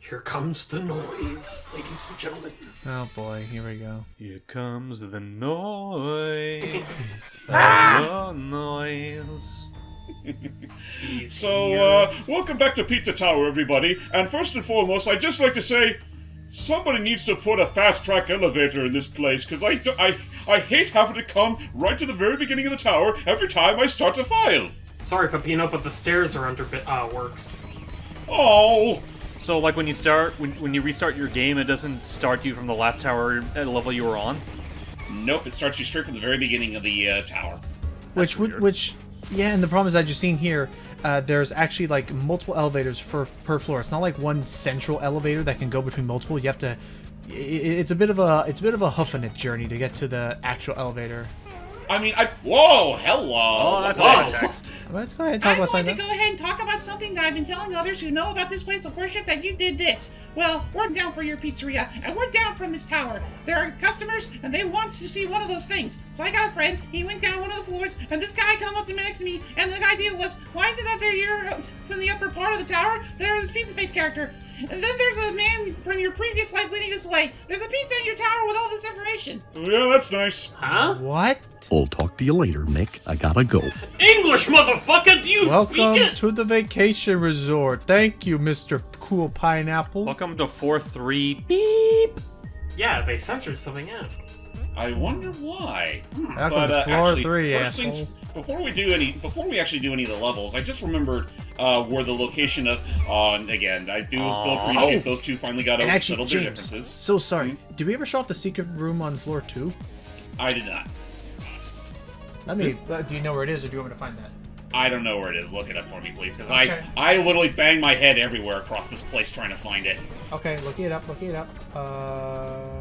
Here comes the noise, ladies and gentlemen. Oh boy, here we go. Here comes the noise. The noise. So, welcome back to Pizza Tower, everybody. And first and foremost, I'd just like to say, somebody needs to put a fast-track elevator in this place, because I hate having to come right to the very beginning of the tower every time I start to file. Sorry, Peppino, but the stairs are under works. Oh. So, like, when you restart your game, it doesn't start you from the last tower at the level you were on? Nope, it starts you straight from the very beginning of the tower. Which, yeah, and the problem is, as you're seeing here, there's actually like multiple elevators per floor. It's not like one central elevator that can go between multiple. You have to. It's a bit of a huffing it journey to get to the actual elevator. I mean, whoa, hello. Oh, that's context. Let's go ahead and I'm talk going about to go ahead and talk about something that I've been telling others who know about this place of worship that you did this. Well, we're down for your pizzeria, and we're down from this tower. There are customers, and they want to see one of those things. So I got a friend, he went down one of the floors, and this guy come up to me next to me, and the idea was, why is it that you're from the upper part of the tower, there's this pizza face character? And then there's a man from your previous life leading this way. There's a pizza in your tower with all this information. Yeah, that's nice. Huh? What? I'll talk to you later, Nick. I gotta go. English, motherfucker! Do you Welcome speak it? to the vacation resort. Thank you, Mr. Cool Pineapple. Welcome to 4-3. Beep. Yeah, they censored something out. I wonder why. Welcome to floor actually, 3, first asshole. things, before we actually do any of the levels, I just remembered where the location of. Again, I do still appreciate those two finally got And over actually, settled their James, differences. so sorry. Did we ever show off the secret room on floor 2? I did not. Let me. Do you know where it is, or do you want me to find that? I don't know where it is. Look it up for me, please, because Okay. I literally bang my head everywhere across this place trying to find it. Okay, looking it up.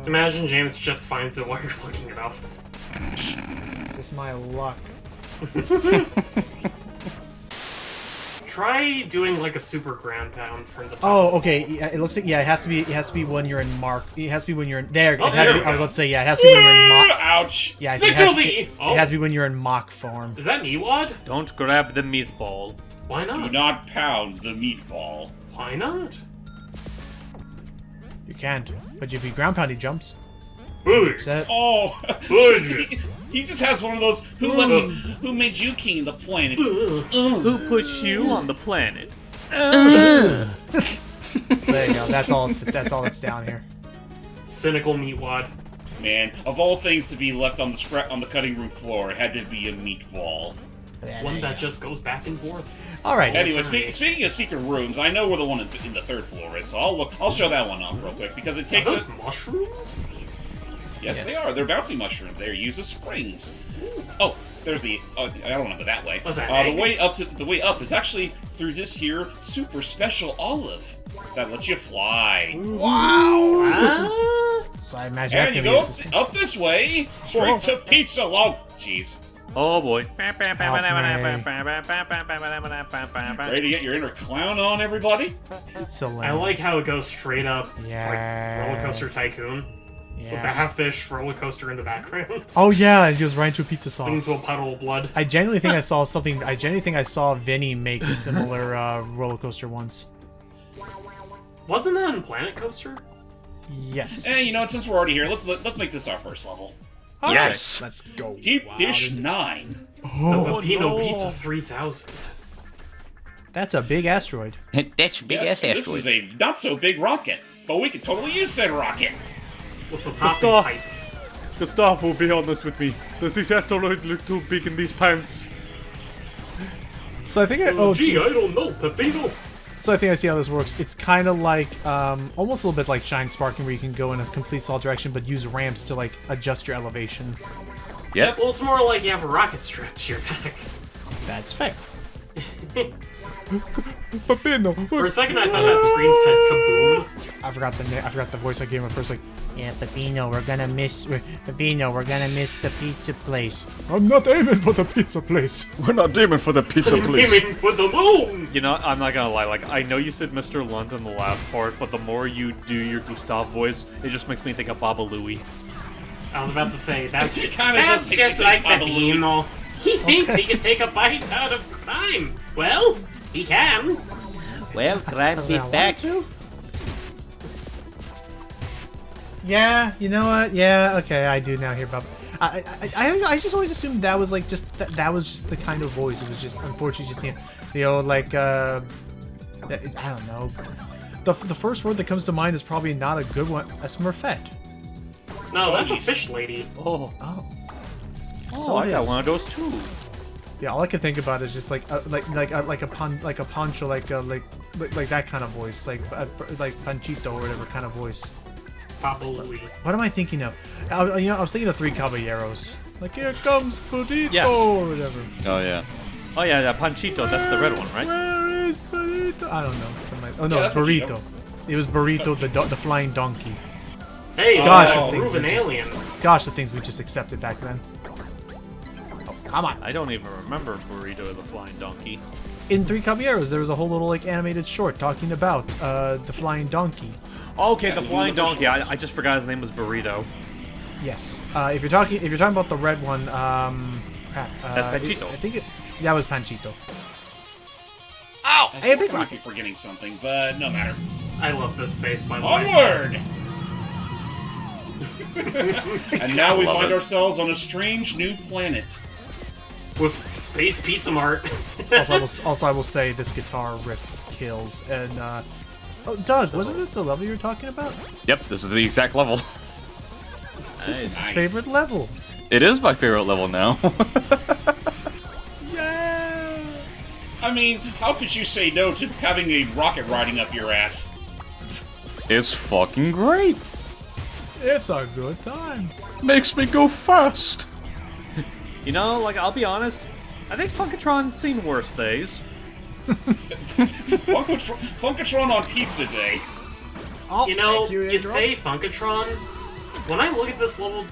Imagine James just finds it while you're looking it up. This is my luck. Try doing like a super grand pound from the top. Oh, okay. Yeah, it looks like it has to be when you're in mark. It has to be when you're in there. Oh, It had to there be, we I was go. about to say it has to be when you're in mock. Ouch! Yeah, it has to Oh. be when you're in mock form. Is that Meatwad? Don't grab the meatball. Why Do not? not pound the meatball. Why not? You can't. But if you ground pound, he jumps. Booty. Set. Oh, Booty. he just has one of those. Who made you king of the planet? Who put you on the planet? There you go. That's all that's down here. Cynical Meatwad. Man, of all things to be left on the cutting room floor, it had to be a meatball. One that just goes back and forth. All right. Anyway, speaking of secret rooms, I know where the one in the third floor is, so I'll show that one off real quick because it Are takes those us. mushrooms? Yes, they are. They're bouncy mushrooms. They're used as springs. Oh, there's the. I don't want to go that way. What's that, The egg? way up is actually through this here super special olive that lets you fly. Wow. So I imagine And that you can go be system. up this way, straight to Pizza Long. Jeez. Oh boy. Ready to get your inner clown on, everybody? So I like how it goes straight up, Yeah. like Roller Coaster Tycoon, with the Yeah. half-fish roller coaster in the background. Oh yeah, it goes right into a pizza sauce. Into a puddle of blood. I genuinely think I saw something. I genuinely think I saw Vinny make a similar roller coaster once. Wasn't that in Planet Coaster? Yes. And you know what? Since we're already here, let's make this our first level. All Yes. right, let's go. Deep Wow, Dish dude. 9. The Oh, Peppino no. Pizza 3000. that's a big asteroid. That's a big Yes, ass this is a not so big rocket, but we could totally use said rocket. With the popping Stop. pipe. Gustavo, be honest with me. Does this asteroid look too big in these pants? So I think I. Oh, Gee, geez. I don't know, Peppino. So I think I see how this works. It's kind of like, almost a little bit like Shine Sparking, where you can go in a complete solid direction, but use ramps to like adjust your elevation. Yep. Well, it's more like you have a rocket strapped to your back. That's fair. Peppino. For a second, I thought that screen said kaboom. I forgot the voice I gave him first. Like, yeah, Peppino, we're gonna miss the pizza place. I'm not aiming for the pizza place. We're not aiming for the pizza, Aiming for the moon! You know, I'm not gonna lie, like, I know you said Mr. Lunt in the last part, but the more you do your Gustav voice, it just makes me think of Baba Louie. I was about to say, that's It kinda does that's make me just think like Baba Louie. Peppino. He thinks he can take a bite out of crime. Well, he can. Well, crime beat back. Yeah, you know what? Yeah, okay, I do now hear about. I just always assumed that was like just that was just the kind of voice. It was just unfortunately just the old like I don't know. The first word that comes to mind is probably not a good one. A Smurfette. No, that's a fish lady. Oh. Oh. Oh, I got one of those too. Yeah, all I can think about is just like a poncho, like that kind of voice, like Panchito or whatever kind of voice. Probably. What am I thinking of? I was thinking of Three Caballeros. Like, here comes Panchito Yeah. or whatever. Oh, yeah. Oh yeah, that Panchito, that's the red one, right? Where is Burrito? I don't know. Oh no, Yeah, it's that's Burrito. It was Burrito, the flying donkey. Hey, Gosh, oh, the things Proven we just- alien. Gosh, the things we just accepted back then. Oh, come on. I don't even remember Burrito the Flying Donkey. In Three Caballeros, there was a whole little like animated short talking about the flying donkey. Okay, the the Flying Donkey. universals. I just forgot his name was Burrito. Yes. If you're talking about the red one, crap. That's Panchito. I think that was Panchito. Ow! Hey, Big I might Rock. be forgetting something, but no matter. I love this face, by the way. Onward! And now we Love find it. ourselves on a strange new planet. With Space Pizza Mart. Also, I will say this guitar riff kills. And oh, Doug, wasn't this the level you were talking about? Yep, this is the exact level. This is his Nice. favorite level. It is my favorite level now. Yeah. I mean, how could you say no to having a rocket riding up your ass? It's fucking great. It's a good time. Makes me go fast. You know, like, I'll be honest, I think Funkatron's seen worse days. Funkatron on Pizza Day. Oh, You know, thank you Andrew. say Funkatron. When I look at this level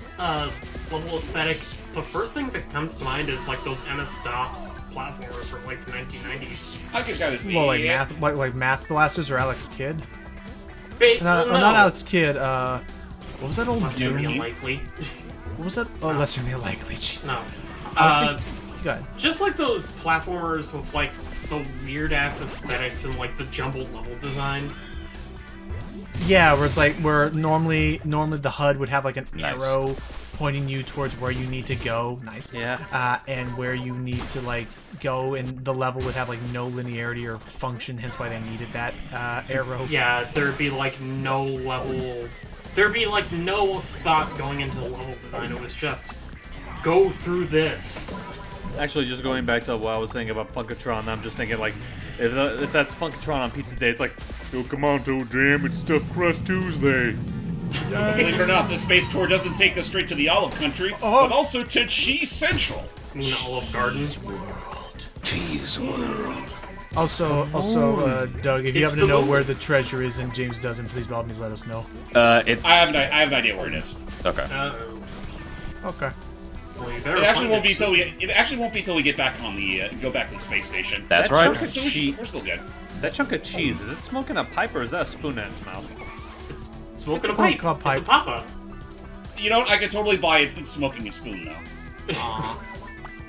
aesthetic, the first thing that comes to mind is like those MS-DOS platformers from like the 1990s. I could kind of see. Well, like it. math, like Math Blasters or Alex Kidd. No, Not Alex Kidd. What was that old Must be Doom? unlikely. What was that? Oh, Lesser Than Likely. Jeez. No. I was thinking. Good. Just like those platformers with like the weird ass aesthetics and like the jumbled level design. Yeah, where it's like where normally the HUD would have like an Nice. arrow pointing you towards where you need to go. Nice. Yeah. And where you need to like go, and the level would have like no linearity or function. Hence why they needed that arrow. Yeah, there'd be like no level. There'd be like no thought going into the level design. It was just go through this. Actually, just going back to what I was saying about Funkatron, I'm just thinking, like, if that's Funkatron on Pizza Day, it's like, yo, come on, Toe Jam, it's Stuffed Crust Tuesday. Believe it or not, the space tour doesn't take us straight to the Olive Country, Oh. but also to Cheese Central. I mean, Olive Garden. Cheese world. Also, Doug, if you It's happen to the know moon. where the treasure is and James doesn't, please by all means let us know. It's I have an idea where it is. okay. Okay. Well, you better It actually find won't be soon. till we get back on the go back to the space station. That's That right. chunk So of we're cheese, we're still good. that chunk of cheese, is it smoking a pipe or is that a spoon in its mouth? It's smoking It's a pipe. called pipe. It's a papa. You know what? I could totally buy it. It's smoking a spoon though.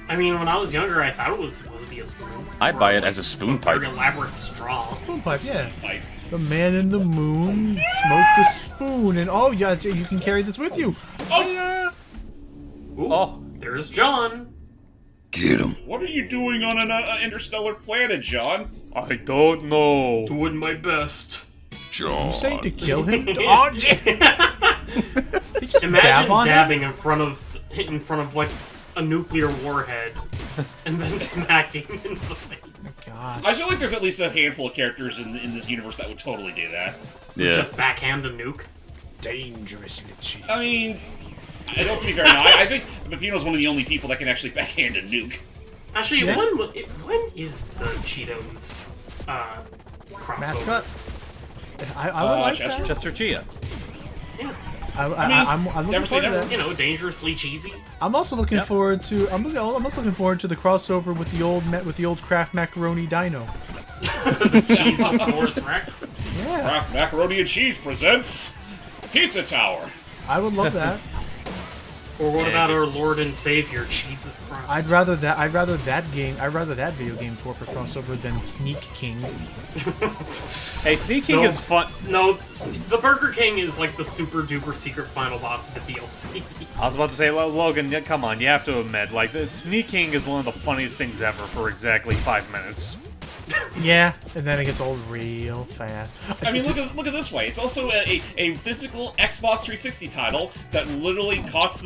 I mean, when I was younger, I thought it was supposed to be a spoon. I'd Or, buy it like, as a spoon a pipe. Very elaborate straw. Spoon pipe, yeah. Like, The man in the moon smoked a spoon, and oh yeah, you can carry this with you. Oh yeah. Ooh, Oh. there's John. Get him. what are you doing on an interstellar planet, John? I don't know. Doing my best. John. Saying to kill him? Oh, yeah. He just dab Imagine on him? dabbing in front of like a nuclear warhead, and then smacking in the face. Gosh. I feel like there's at least a handful of characters in this universe that would totally do that. Yeah. Just backhand a nuke. Dangerously cheesy. I mean, I don't to be fair. No, I think Peppino's one of the only people that can actually backhand a nuke. Actually, Yeah. when is the Cheetos crossover? Mascot? I would like Chester? that. Chester Chia. Yeah, I'm looking never say forward to never. that. you know, dangerously cheesy. I'm also looking Yep. forward to. I'm also looking forward to the crossover with the old Kraft macaroni dino. Cheezosaurus Rex. Yeah, Kraft Macaroni and Cheese presents Pizza Tower. I would love that. Or what Yeah, about good. our Lord and Savior, Jesus Christ? I'd rather that video game for crossover than Sneak King. Hey, Sneak King No. is fun. No, the Burger King is like the super duper secret final boss of the DLC. I was about to say, well, Logan, yeah, come on, you have to admit, like, Sneak King is one of the funniest things ever for exactly 5 minutes. Yeah, and then it gets old real fast. I mean, look at this way. It's also a physical Xbox 360 title that literally costs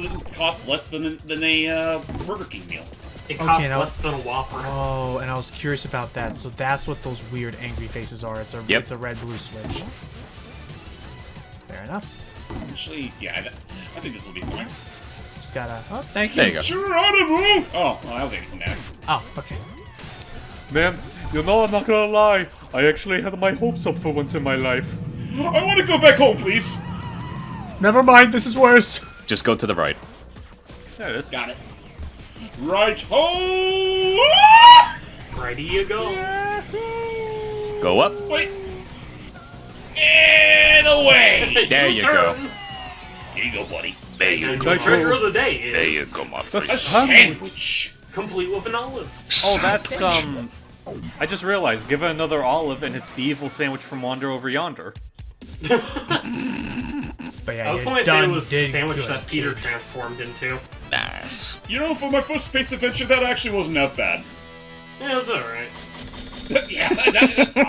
less than a Burger King meal. It costs now- less than a Whopper. Oh, and I was curious about that. So that's what those weird angry faces are. It's a Yep. it's a red-blue switch. Fair enough. Actually, yeah, I think this will be fine. Just gotta. Oh, thank you. There you go. Geronimo! Oh, well, that was anticlimactic. Oh, okay. Man, you know, I'm not gonna lie. I actually had my hopes up for once in my life. I want to go back home, please. Never mind. This is worse. Just go to the right. There it is. Got it. Right home! Righty you go. Go up. Wait. And away! There you go. Here you go, buddy. There you And go. the treasure of the day is There you go, my friend. A sandwich. complete with an olive. Oh, that's, I just realized, give it another olive and it's the evil sandwich from Wander Over Yonder. But yeah, I was you going to say it done was the did sandwich good, that Peter kid. transformed into. Nice. You know, for my first space adventure, that actually wasn't that bad. Yeah, it's alright. Yeah,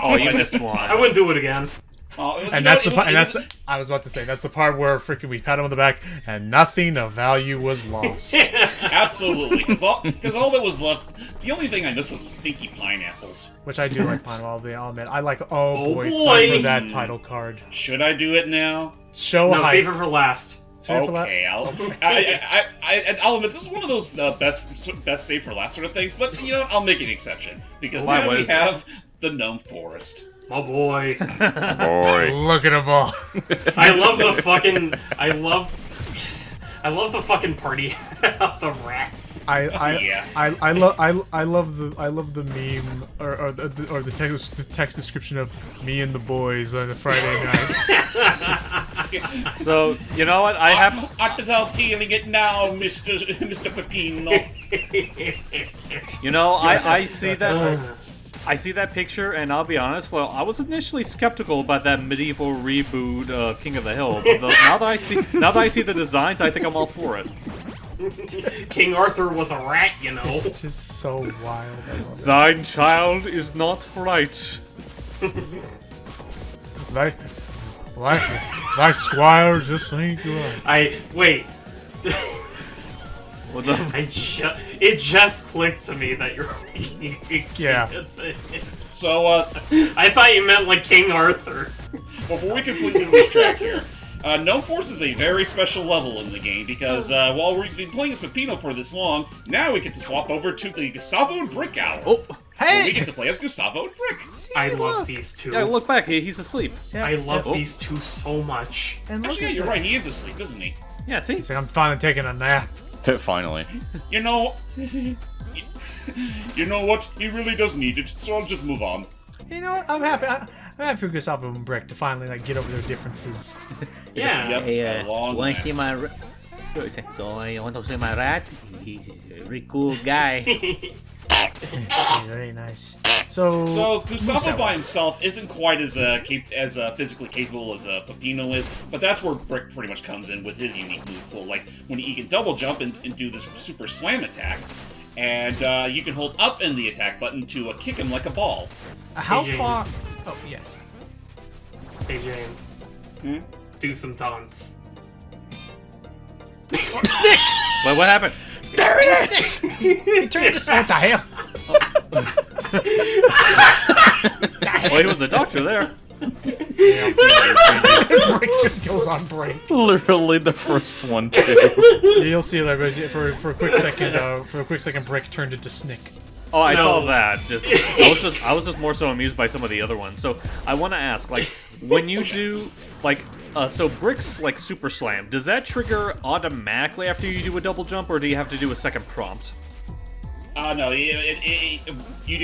Oh, you missed one. I wouldn't do it again. And that's the part. And that's the, I was about to say that's the part where freaking we pat him on the back and nothing of value was lost. Absolutely, because all that was left, the only thing I missed was stinky pineapples. Which I do like pineapple. I'll admit. I like. Oh, Oh boy, it's boy. time for that title card. Should I do it now? Show No, height. save it for last. Save it for la- Okay, I'll admit this is one of those best save for last sort of things, but you know what? I'll make an exception because Why, now what we is it? have the Gnome Forest. Oh boy. Boy. Look at them all. I love the fucking. I love the fucking party of the rat. Yeah. I love the meme or the text description of me and the boys on a Friday night. So, you know what? I have... Art thou feeling it now, Mr. Peppino? You know, I see that... I see that picture, and I'll be honest, well, I was initially skeptical about that medieval reboot of King of the Hill, but now that I see the designs, I think I'm all for it. King Arthur was a rat, you know. It's just so wild. I love it. Thine child is not right. Thy squire just ain't right. Wait. What the... It just clicked to me that you're making a Yeah. So, I thought you meant like King Arthur. before we completely lose track here, Gnome Force is a very special level in the game because while we've been playing as Peppino for this long, now we get to swap over to the Gustavo and Brick hour. Oh, Where we Hey! get to play as Gustavo and Brick. I love these two. yeah, look back, he's asleep. Yeah, I love yeah. these two so much. And look Actually, yeah, at you're the- right. He is asleep, isn't he? Yeah, see? He's like, I'm finally taking a nap. Finally. You know, you know what? He really does need it. So I'll just move on. You know what? I'm happy. I'm happy for Gustavo and Brick to finally like get over their differences. Yeah. Yep, Hey, a long you want to see last. my rat? So you want to see my rat? He's a really cool guy. Very nice. So Gustavo by himself isn't quite as physically capable as Peppino is, but that's where Brick pretty much comes in with his unique move pool. Like when he can double jump and do this super slam attack, and you can hold up in the attack button to kick him like a ball. how Hey, far? James. Oh yes. Hey James. Hmm? Do some taunts. Wait, what happened? There it is. He turned into what the hell? Well, he was a doctor there. Brick just goes on break. Literally the first one, too. You'll see that guys, for a quick second. For a quick second, Brick turned into Snick. Oh, I No. saw that. I was just more so amused by some of the other ones. So I want to ask, like, when you do, like, so Brick's like Super Slam, does that trigger automatically after you do a double jump, or do you have to do a second prompt? No, you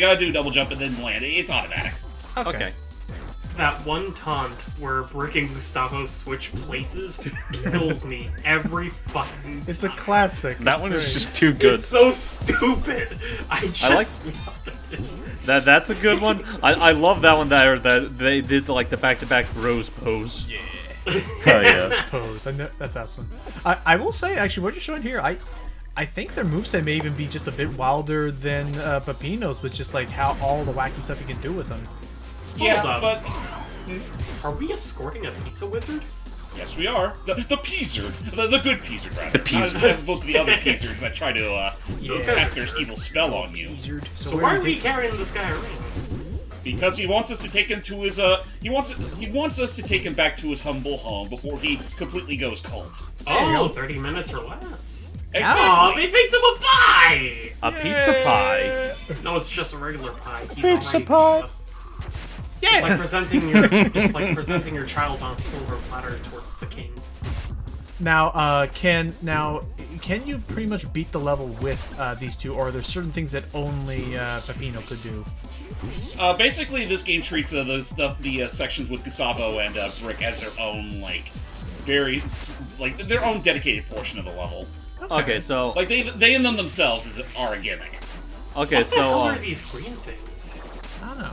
gotta do a double jump and then land. It's automatic. Okay. that one taunt where Brick and Gustavo switch places kills me every fucking It's a time. classic. That It's one great. is just too good. It's so stupid. I just love it. That's a good one. I love that one that they did like the back-to-back Rose pose. Oh yeah. pose. I know, that's awesome. I will say, actually, what you're showing here, I think their moveset may even be just a bit wilder than Peppino's, with just like how all the wacky stuff you can do with them. Yeah, Hold but Are we escorting a pizza wizard? yes, we are the Peasard, the good Peasard, rather. The Peasard. As opposed to the other Peasards that try to Those guys cast are their evil spell on you. So why are we carrying this guy around? Because he wants us to take him to his he wants us to take him back to his humble home before he completely goes cult. Oh, 30 minutes or less. Exactly. Oh, they picked him a pie! A pizza pie. No, it's just a regular pie. He's Pizza already pie. pizza. It's like presenting your child on a silver platter towards the king. Now, can you pretty much beat the level with these two, or are there certain things that only Peppino could do? Basically, this game treats the sections with Gustavo and Brick as their own, like, their own dedicated portion of the level. Okay, so Like, they in them themselves are a gimmick. okay, What the hell so are these green things? I don't know.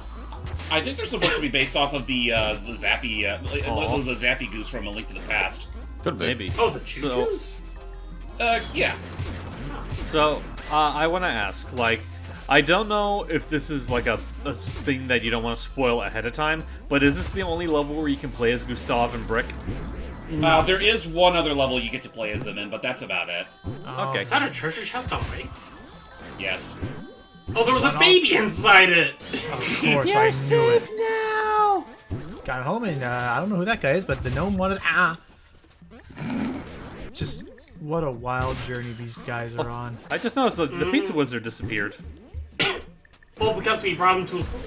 I think they're supposed to be based off of the Zappy, those Zappy goose from A Link to the Past. Could be. maybe. Oh, the choo-choos? Yeah. So I want to ask, like, I don't know if this is like a thing that you don't want to spoil ahead of time, but is this the only level where you can play as Gustav and Brick? There is one other level you get to play as them in, but that's about it. Okay. Is that a treasure chest on bikes? Yes. Oh, there was a baby inside it! Of course, I knew it. Now. Got home, and I don't know who that guy is, but the gnome wanted. Just what a wild journey these guys are on. I just noticed the pizza wizard disappeared. Well, because we brought him to his home.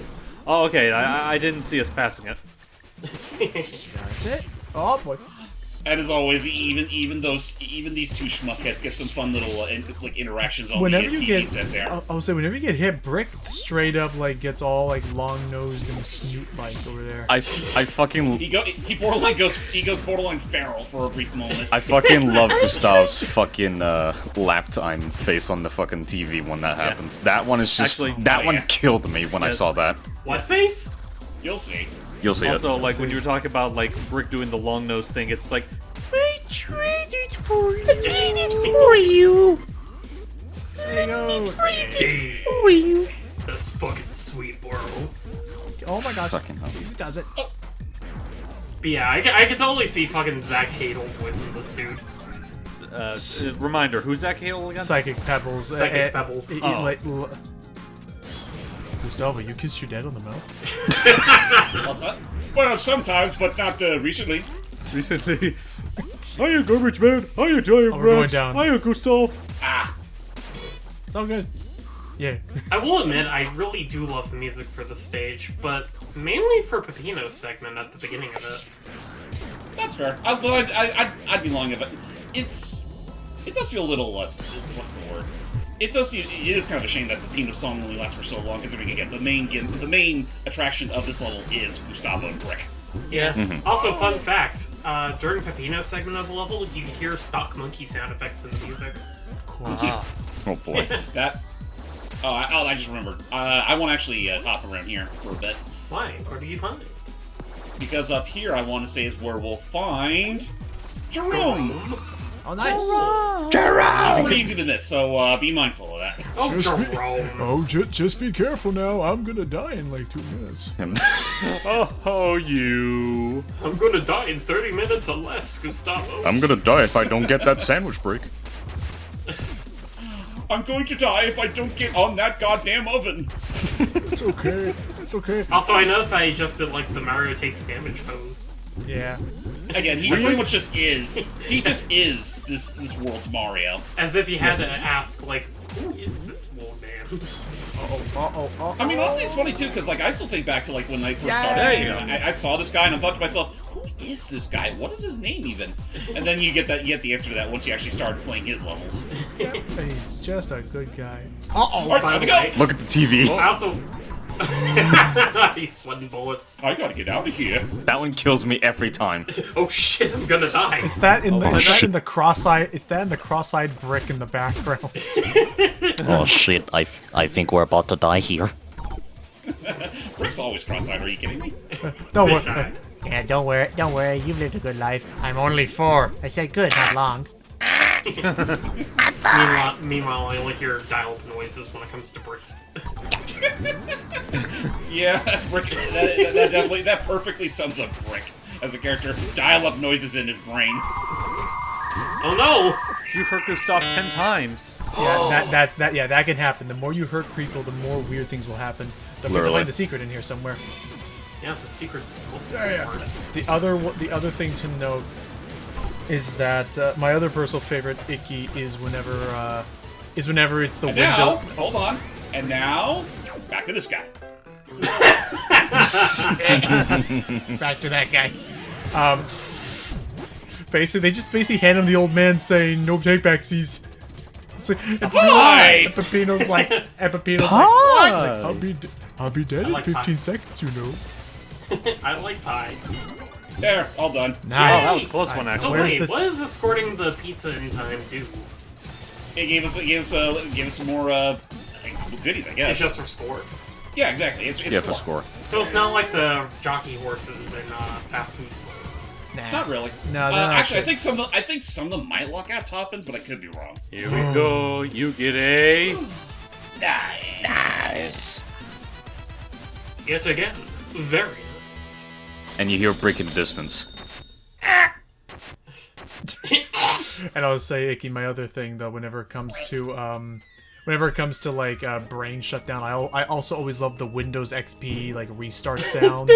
Oh, okay. I didn't see us passing it. That's it. Oh boy. And as always, even these two schmuckheads get some fun little interactions on Whenever the you TV get, set there. I'll say whenever you get hit, Brick straight up like gets all like long nosed and snoot like over there. I fucking He goes borderline feral for a brief moment. I fucking love Gustav's fucking lap time face on the fucking TV when that happens. That one is just Actually, that oh, one yeah. killed me when I saw that. What face? You'll see. You'll see Also, it. like when you were talking about like Brick doing the long nose thing, it's like There you go. Hey, that's fucking sweet, bro. Oh my gosh. Fucking hell. He does it. But yeah, I can totally see fucking Zach Hadel voicing this dude. reminder, who's Zach Hale again? Psychic Pebbles. Psychic Pebbles. Oh. Gustavo, you kissed your dad on the mouth? What's that? Well, sometimes, but not recently. Recently. Hiya, garbage man. Hiya, giant we're going rats. down. Hiya, Gustav. It's all good. Yeah. I will admit, I really do love the music for this stage, but mainly for Peppino's segment at the beginning of it. That's fair. I'd be lying if it. It does feel a little less. What's the word? It is kind of a shame that the Peppino song only lasts for so long, considering again the main attraction of this level is Gustavo and Brick. Yeah. Also, fun fact: during Peppino's segment of the level, you can hear stock monkey sound effects in the music. Oh boy. That. I just remembered. I want to actually hop around here for a bit Why? Where do you find it? because up here I want to say is where we'll find Jerome. Oh, nice. He's pretty easy to miss, so be mindful of that. Oh, Jerome. Oh, just be careful now. I'm gonna die in like 2 minutes. Oh, you. I'm gonna die in 30 minutes or less, Gustavo. I'm gonna die if I don't get that sandwich break. I'm going to die if I don't get on that goddamn oven. It's okay. It's okay. Also, I noticed that he just did like the Mario takes damage pose. Yeah. Again, he pretty much just is. He just is this world's Mario. As if he had to ask, like, who is this little man? I mean, honestly, it's funny too, because like I still think back to like when I first Yeah. started. There you go. I saw this guy and I thought to myself, "Who is this guy? What is his name even?" And then you get the answer to that once you actually start playing his levels. He's just a good guy. Alright, By time the to go. way, Look at the TV. I also He's sweating bullets. I gotta get out of here. That one kills me every time. Oh shit, I'm gonna die. Is that in the Oh, is that shit. in the cross-eyed brick in the background? Oh shit, I think we're about to die here. Rick's always cross-eyed. Are you kidding me? Don't Fish worry. eye. Yeah, don't worry. You've lived a good life. I'm only 4. I said good, not long. Meanwhile, I only hear dial-up noises when it comes to bricks. Yeah, that's Rick. That perfectly sums up Rick as a character. Dial-up noises in his brain. Oh no! You've hurt Gustav 10 times. Yeah, that can happen. The more you hurt people, the more weird things will happen. Don't forget to find the secret in here somewhere. Yeah, the secret's the most important part. The other thing to note is that my other personal favorite Icky is whenever it's the And window. now, hold on. And now, back to this guy. Back to that guy. They just hand him the old man saying no takebacksies. Hi! And Peppino's like, what? He's like, I'll be dead in like 15 pie. seconds, you know. I like pie. There, all done. Oh, that was a close one, So actually. Where's wait, this- what does escorting the pizza in time do? It gave us some more goodies, I guess. It's just for score. Yeah, exactly. It's Yeah, for cool. score. So it's not like the jockey horses in fast food stores. Nah. Not really. No, they're not actually, shit. I think some of them might lock out toppings, but I could be wrong. Here we go. You get a... Nice. Yet again, very nice. And you hear Brick in the distance. And I'll say, Icky, my other thing though, whenever it comes to like brain shutdown, I also always love the Windows XP like restart sound.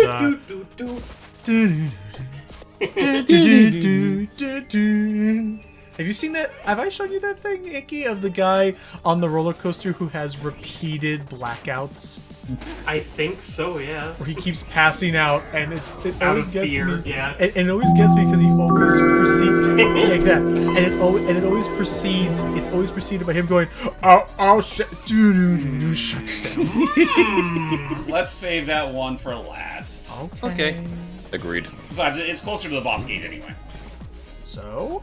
Have you seen that? Have I shown you that thing, Icky, of the guy on the roller coaster who has repeated blackouts? I think so, yeah. Where he keeps passing out, and it Out always of gets fear, me. yeah. And it always gets me because he always proceeds like that, and it always proceeds. It's always preceded by him going, "Oh shit!" Shuts down. Let's save that one for last. Okay. Agreed. Besides, it's closer to the boss gate anyway. So,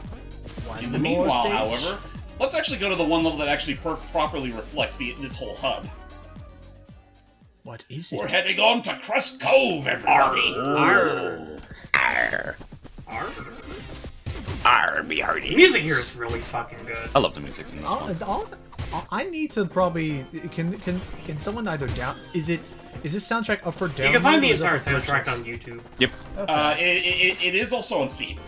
one In the more meanwhile, stage. however, let's actually go to the one level that actually properly reflects this whole hub. What is We're it? heading on to Crust Cove, everybody! Arr. Arr. Arr. Arr, me hearty. The music here is really fucking good. I love the music in this one. I need to probably can someone either down is this soundtrack up for download? You can find the or is it entire up for soundtrack purchase? on YouTube. Yep. It is also on Steam.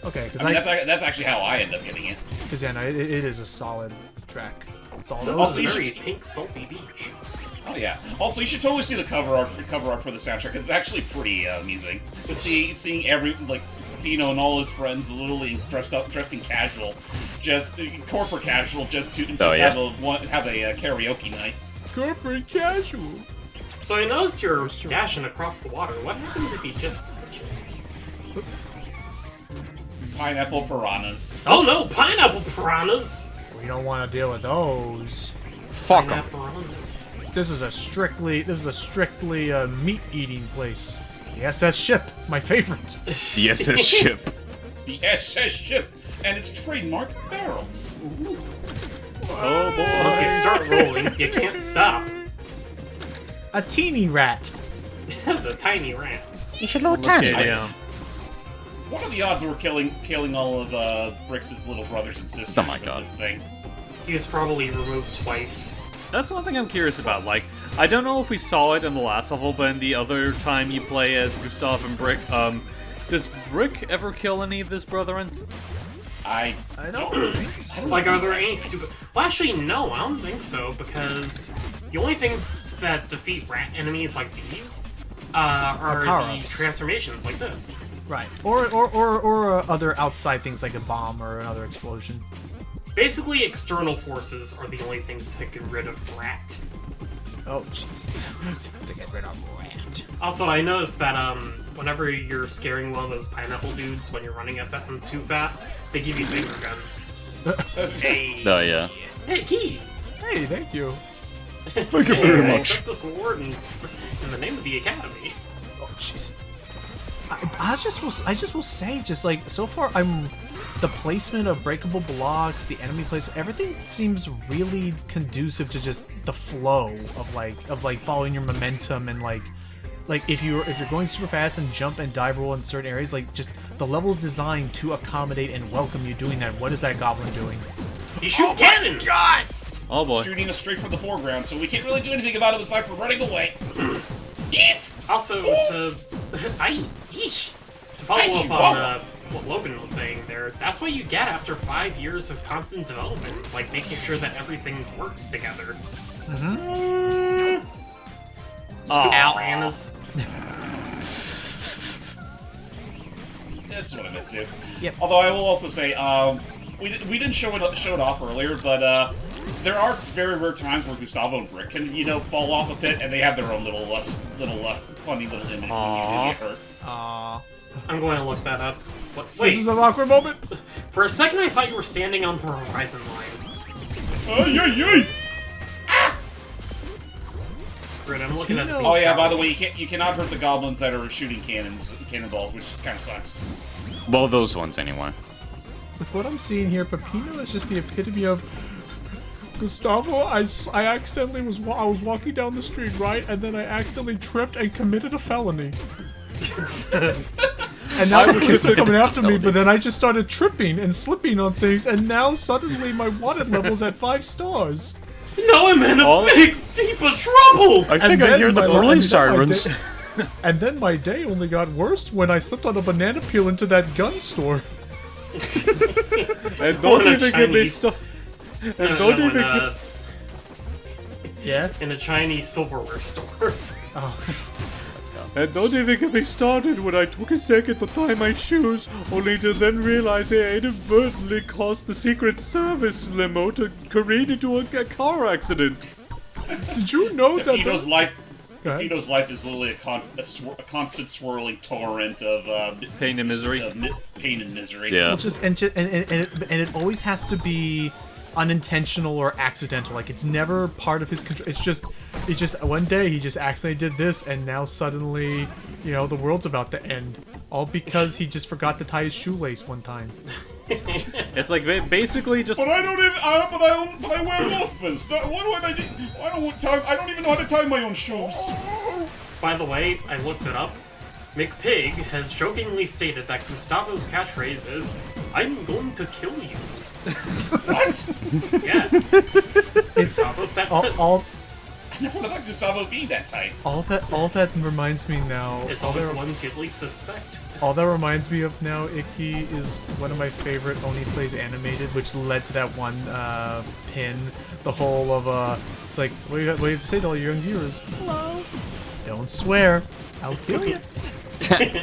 Okay, because I mean, that's actually how I end up getting it. yeah, no, it is a solid track. Solid. This Also, is you a very should- pink, salty beach. Oh yeah. Also, you should totally see the cover art for the soundtrack. It's actually pretty amusing to seeing every Peppino and all his friends literally dressed in casual, just corporate casual, just to Oh, yeah. have a karaoke night. Corporate casual. So I noticed you're dashing across the water. What happens if you just touch it? Pineapple piranhas. Oh no, pineapple piranhas! We don't want to deal with those. Fuck 'em. Pineapple piranhas. This is a strictly meat eating place. The SS ship, my favorite. The SS ship. The SS ship and its trademark barrels. Oh boy. Once you start rolling, you can't stop. A teeny rat. That's a tiny rat. It's a little Okay, tiny. yeah. What are the odds that we're killing all of Brix's little brothers and sisters Oh my with God. this thing? He was probably removed twice. That's one thing I'm curious about. Like, I don't know if we saw it in the last level, but in the other time you play as Gustav and Brick, does Brick ever kill any of his brethren? I don't think so. Like, are there any stupid... Well, actually, no, I don't think so, because the only things that defeat rat enemies like these are the power-ups. transformations like this. Right. Or other outside things like a bomb or another explosion. Basically, external forces are the only things that get rid of rat. Oh, jeez. To get rid of rat. Also, I noticed that whenever you're scaring one of those pineapple dudes when you're running at them too fast, they give you finger guns. Hey, Oh yeah. hey, Key! Hey, thank you. Thank you very much. Accept this award in the name of the Academy. Oh, jeez. I just will say, just like so far, the placement of breakable blocks, the enemy placement, everything seems really conducive to just the flow of like following your momentum and like if you're going super fast and jump and dive roll in certain areas, like just the level's designed to accommodate and welcome you doing that. What is that goblin doing? You shoot cannons! God! Oh boy. Shooting us straight from the foreground, so we can't really do anything about it aside from running away. Also, to follow up on what Logan was saying there, that's what you get after 5 years of constant development, like making sure that everything works together. Mm-hmm. Bananas. This is what I meant to do. Yep. Although I will also say, we didn't show it off earlier, but there are very rare times where Gustavo and Brick can, fall off a pit, and they have their own little funny little image when you do get hurt. Aww. I'm going to look that up. Wait, This is an awkward moment. for a second I thought you were standing on the horizon line. Ay! Great, I'm looking at the Oh yeah, by the way, you cannot hurt the goblins that are shooting cannonballs, which kind of sucks. Well, those ones anyway. With what I'm seeing here, Peppino is just the epitome of Gustavo. I accidentally was walking down the street, right, and then I accidentally tripped and committed a felony. And now the police are coming after me, but then I just started tripping and slipping on things, and now suddenly my wanted level's at 5 stars. No, I'm in a big heap of trouble! I think I hear the police sirens. And then my day only got worse when I slipped on a banana peel into that gun store. And don't even give me so. And don't even Yeah? in a Chinese silverware store. And don't even get me started when I took a second to tie my shoes, only to then realize I inadvertently caused the Secret Service limo to careen into a car accident. Did you know that Peppino's life. Go ahead. Peppino's life is literally a constant swirling torrent of Pain and misery. Pain and misery. Yeah. and it always has to be unintentional or accidental. Like, it's never part of his control. It's just one day he just accidentally did this, and now suddenly, the world's about to end. All because he just forgot to tie his shoelace one time. It's like basically just. But I don't even. But I wear muffins. I don't even know how to tie my own shoes. By the way, I looked it up. McPig has jokingly stated that Gustavo's catchphrase is, "I'm going to kill you." What? Yeah. Gustavo said All I never would have thought Gustavo would be that tight. all that reminds me now. it's always the ones you least suspect. All that reminds me of now, Icky, is one of my favorite Only Plays Animated, which led to that one pin. The whole of it's like, what do you have to say to all your young viewers? Hello. Don't swear. I'll kill you.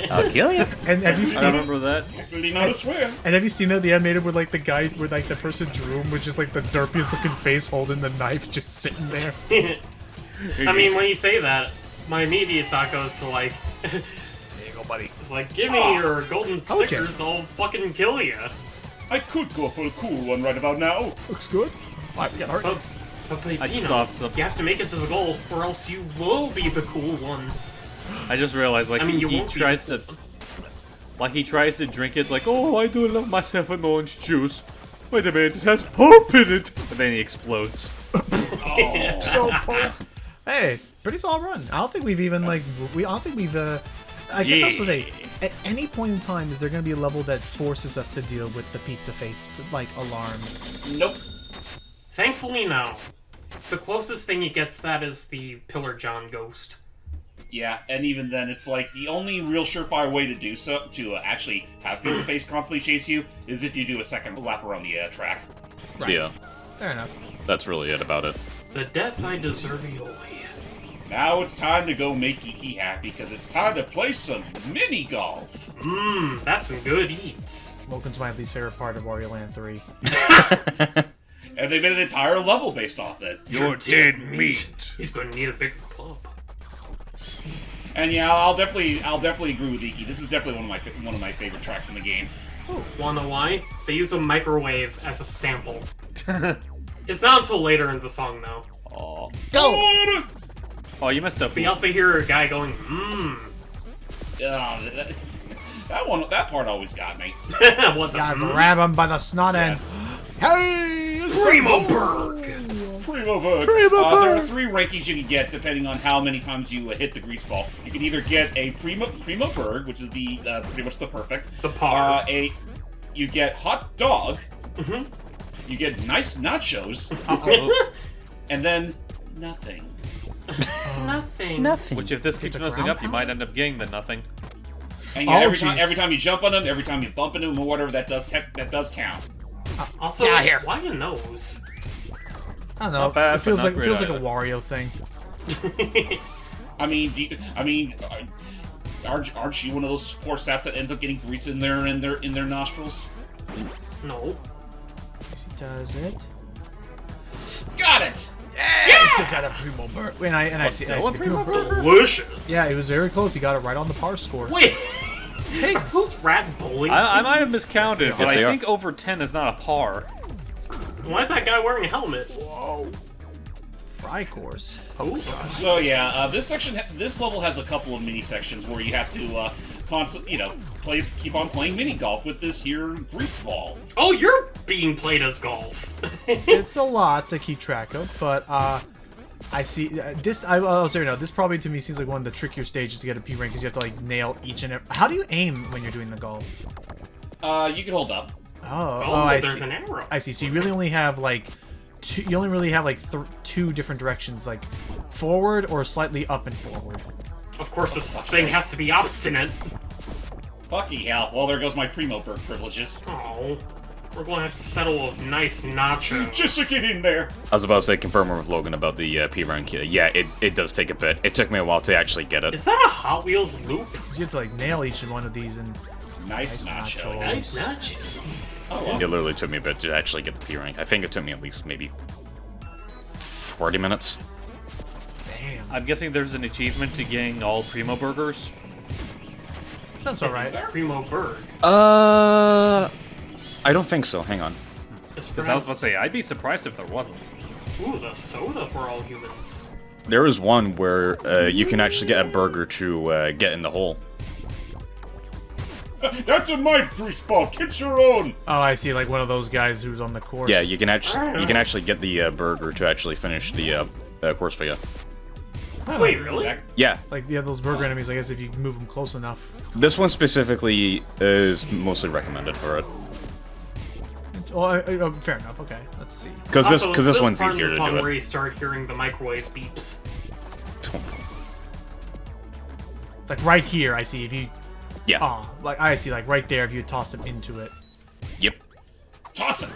I'll kill you. And have you I seen? remember that. Really not a swear. And have you seen that the animated where like the guy, where like the person drew him with just like the derpiest looking face holding the knife, just sitting there. I mean, when you say that, my immediate thought goes to like, There you go, buddy. it's like, give me your golden Told ya. Snickers, I'll fucking kill you. I could go for a cool one right about now. Looks good. Alright, we got hurt. But I Peppino, stopped some. you have to make it to the goal, or else you will be the cool one. I just realized, like, I mean, you he won't be tries to. Like, he tries to drink it, like, oh, I do love myself an orange juice. Wait a minute, it has pulp in it! And then he explodes. So pulp. Hey, pretty solid run. I don't think we've even I don't think we've I guess I'll say, at any point in time, is there going to be a level that forces us to deal with the pizza face, like, alarm? Nope. Thankfully, no. The closest thing you get to that is the Pillar John ghost. Yeah, and even then, it's like the only real surefire way to do so, to actually have Pizza Face constantly chase you, is if you do a second lap around the track. Right. Yeah, Fair enough. that's really it about it. The death I deserve Yoli. Now it's time to go make Geeky happy, because it's time to play some mini golf. That's some good eats. Welcome to my least favorite part of Wario Land 3. And they made an entire level based off it. You're dead meat. He's going to need a bigger club. And yeah, I'll definitely agree with Geeky. This is definitely one of my favorite tracks in the game. Wanna know why? They use a microwave as a sample. It's not until later in the song, though. Oh. Go! Oh, you messed up. We also hear a guy going, mmm. That part always got me. What the Gotta grab him by the snot Yes. ends. Hey! Primo Berg! Primo Berg. Primo There are Berg. 3 rankings you can get depending on how many times you hit the grease ball. You can either get a Primo Berg, which is the pretty much the perfect. The par. You get hot dog. Mhm. You get nice nachos, and then nothing. Nothing. Nothing. Which, if this keeps the messing ground up, you might end up getting the nothing. And yeah, Oh, every jeez. time you jump on them, every time you bump into them or whatever, that does count. Also, Get out here. why your nose? I don't know. Not bad, it feels but like not it feels great like a Wario thing. I mean, aren't you one of those poor saps that ends up getting grease in their nostrils? No. Yes, he does it. Got it. Yes! I got a Primo Berg. And I see still a the Primo Primo Berg. Delicious. Yeah, it was very close. He got it right on the par score. Wait. Are Pigs. those rat bowling? I might have pins? miscounted, but Yes, they I are. think over 10 is not a par. Why is that guy wearing a helmet? Whoa. Fry course. Oh gosh. So yeah, this level has a couple of mini sections where you have to keep on playing mini golf with this here grease ball. Oh, you're being played as golf. It's a lot to keep track of, but I see this. I'll say no. This probably to me seems like one of the trickier stages to get a P rank because you have to like nail each and every. How do you aim when you're doing the golf? You can hold up. Oh, Oh, I there's see. an arrow. I see. So you really only have like two. You only really have like 2 different directions, like forward or slightly up and forward. Of course, this thing has to be obstinate. Fucky hell. Well, there goes my Primo Berg privileges. Oh, we're going to have to settle with nice nachos. Just to get in there. I was about to say, confirming with Logan about the P rank. Yeah, it does take a bit. It took me a while to actually get it. Is that a Hot Wheels loop? 'Cause you have to like nail each one of these and. Nice Nice nachos. nachos. Nice nachos. Oh, well. It literally took me a bit to actually get the P rank. I think it took me at least maybe 40 minutes. Damn. I'm guessing there's an achievement to getting all Primo Burgers. Sounds about It's right. Primo Berg. I don't think so. Hang on. It's Because I was about to say, I'd be surprised if there wasn't. Ooh, the soda for all humans. There is one where you can actually get a burger to get in the hole. That's in my grease ball. Get your own. Oh, I see. Like one of those guys who's on the course. Yeah, you can actually get the burger to actually finish the course for you. Oh, Wait, really? Yeah, Like yeah, those burger enemies. I guess if you move them close enough. this one specifically is mostly recommended for it Well, fair enough. Okay, let's see. because Also, this it's one's part of easier the to song do where it. you start hearing the microwave beeps. Like right here, I see. If you, Yeah. oh, like I see. Like right there, if you toss them into it. Yep. Toss it.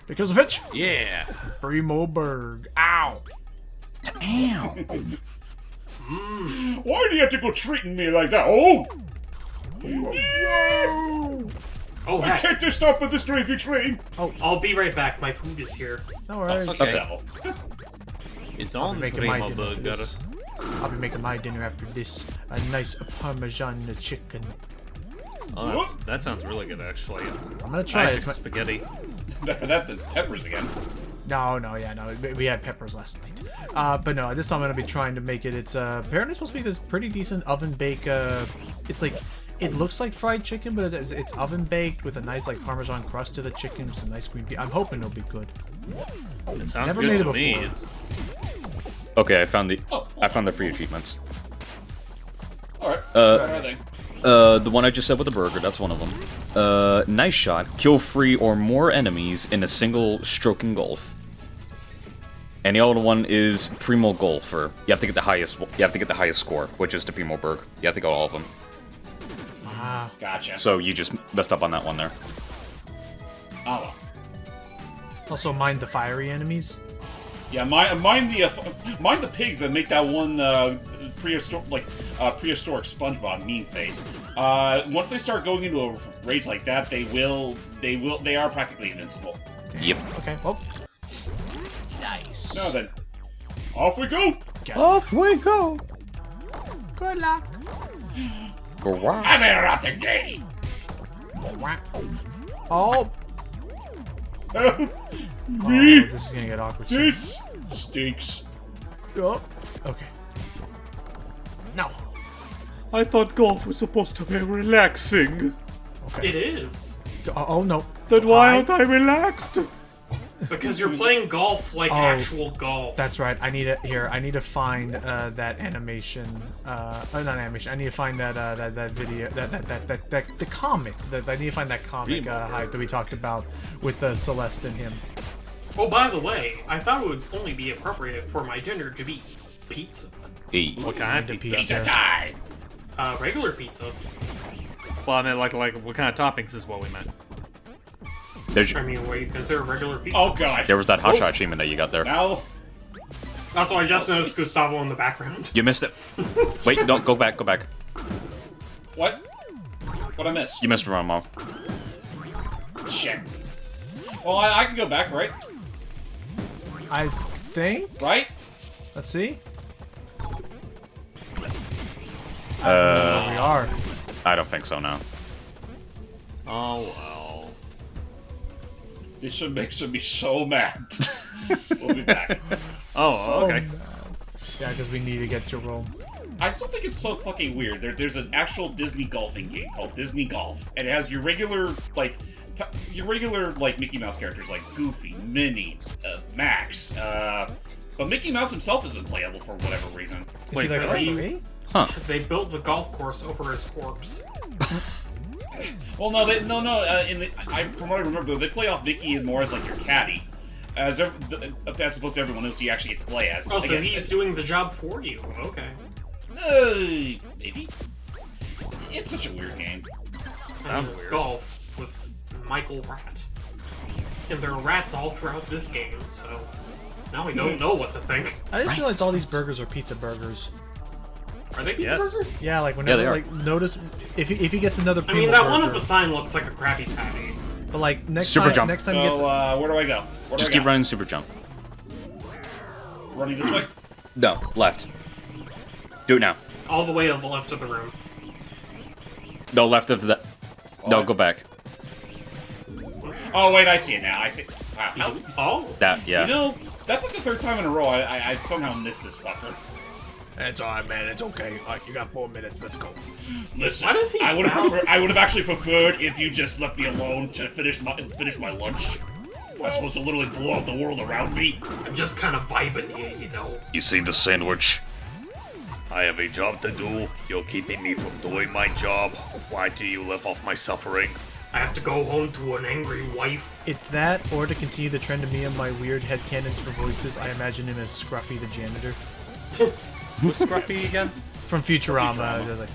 Because of pitch. Yeah. Primo Berg. Ow. Why do you have to go treating me like that? Oh! Oh, I heck. can't just stop at this gravy train. I'll be right back. My food is here. No worries. Fuck the Okay. devil. It's I'll on be making my Primo dinner after Burger. this. I'll be making my dinner after this. A nice Parmesan chicken. Oh, that sounds really good, actually. I'm gonna try it. Magic spaghetti. That the peppers again. No. We had peppers last night. But no, this time I'm gonna be trying to make it. It's apparently supposed to be this pretty decent oven bake. It's like it looks like fried chicken, but it's oven baked with a nice like Parmesan crust to the chicken, some nice green beans. I'm hoping it'll be good. It sounds Never good made to it me. before. It's, Okay, I found the free achievements. Alright. Where are they? The one I just said with the burger, that's one of them. Nice shot. Kill 3 or more enemies in a single stroke in golf. And the other one is Primo Golfer. You have to get the highest score, which is the Primo Berg. You have to go all of them. Gotcha. So you just messed up on that one there. Oh well. Also, mind the fiery enemies. Yeah, mind the pigs that make that one prehistoric SpongeBob meme face. Once they start going into a rage like that, they are practically invincible. Yep. Okay. Well. Nice. Now then, off we go. Off we go. Good luck. Go on. Have a rotten day. Oh. Me. This is gonna get awkward. This Stinks. Oh, okay. No. I thought golf was supposed to be relaxing. It is. Oh no. Then why aren't I relaxed? Because you're playing golf like actual golf. That's right. I need to find that animation. Not animation. I need to find that video. The comic. I need to find that comic hype that we talked about with Celeste and him. Oh, by the way, I thought it would only be appropriate for my dinner to be pizza. Hey. What kind of pizza? Pizza time! Regular pizza. Well, I mean, like what kind of toppings is what we meant. I mean, what you consider regular pizza. Oh god. There was that hotshot achievement that you got there. Now. That's why I just noticed Gustavo in the background. You missed it. Wait, don't go back. Go back. What? What'd I miss? You missed Romo. Shit. Well, I can go back, right? I think. Right? Let's see. Uh, We are. I don't think so. No. Oh well. This should make me so mad. We'll be back. Oh, okay. Yeah, because we need to get to Rome. I still think it's so fucking weird. There's an actual Disney golfing game called Disney Golf, and it has your regular Mickey Mouse characters like Goofy, Minnie, Max. But Mickey Mouse himself isn't playable for whatever reason. Is he like does right he- for me? Huh. They built the golf course over his corpse. Well, no. From what I remember, they play off Mickey more as like your caddy, as opposed to everyone else you actually get to play as. Oh, so Again, he's doing the job for you. Okay. Maybe. It's such a weird game. I mean, it's golf with Michael Rat. And there are rats all throughout this game, so now we don't know what to think. I just realized all these burgers are pizza burgers. Are they pizza Yes. burgers? Yeah, like whenever they are. like notice if he gets another. I mean, Primo that one burger, of the sign looks like a Krabby Patty. But like next Super time, jump. next time he So, gets. where do I go? Where do Just I keep go? running super jump. Running this way? No, left. Do it now. All the way to the left of the room. No, left of the. No, What? go back. Oh, wait, I see it now. I see. Wow. Oh. That, yeah. You know, that's like the third time in a row I somehow missed this fucker. It's alright, man. It's okay. You got 4 minutes. Let's go. Listen, Why does he I would have- have actually preferred if you just left me alone to finish my lunch. I'm supposed to literally blow up the world around me. I'm just kind of vibing here, you know. You see the sandwich? I have a job to do. You're keeping me from doing my job. Why do you live off my suffering? I have to go home to an angry wife. It's that, or to continue the trend of me and my weird headcanons for voices, I imagine him as Scruffy the janitor Who's Scruffy again? from Futurama. They're like,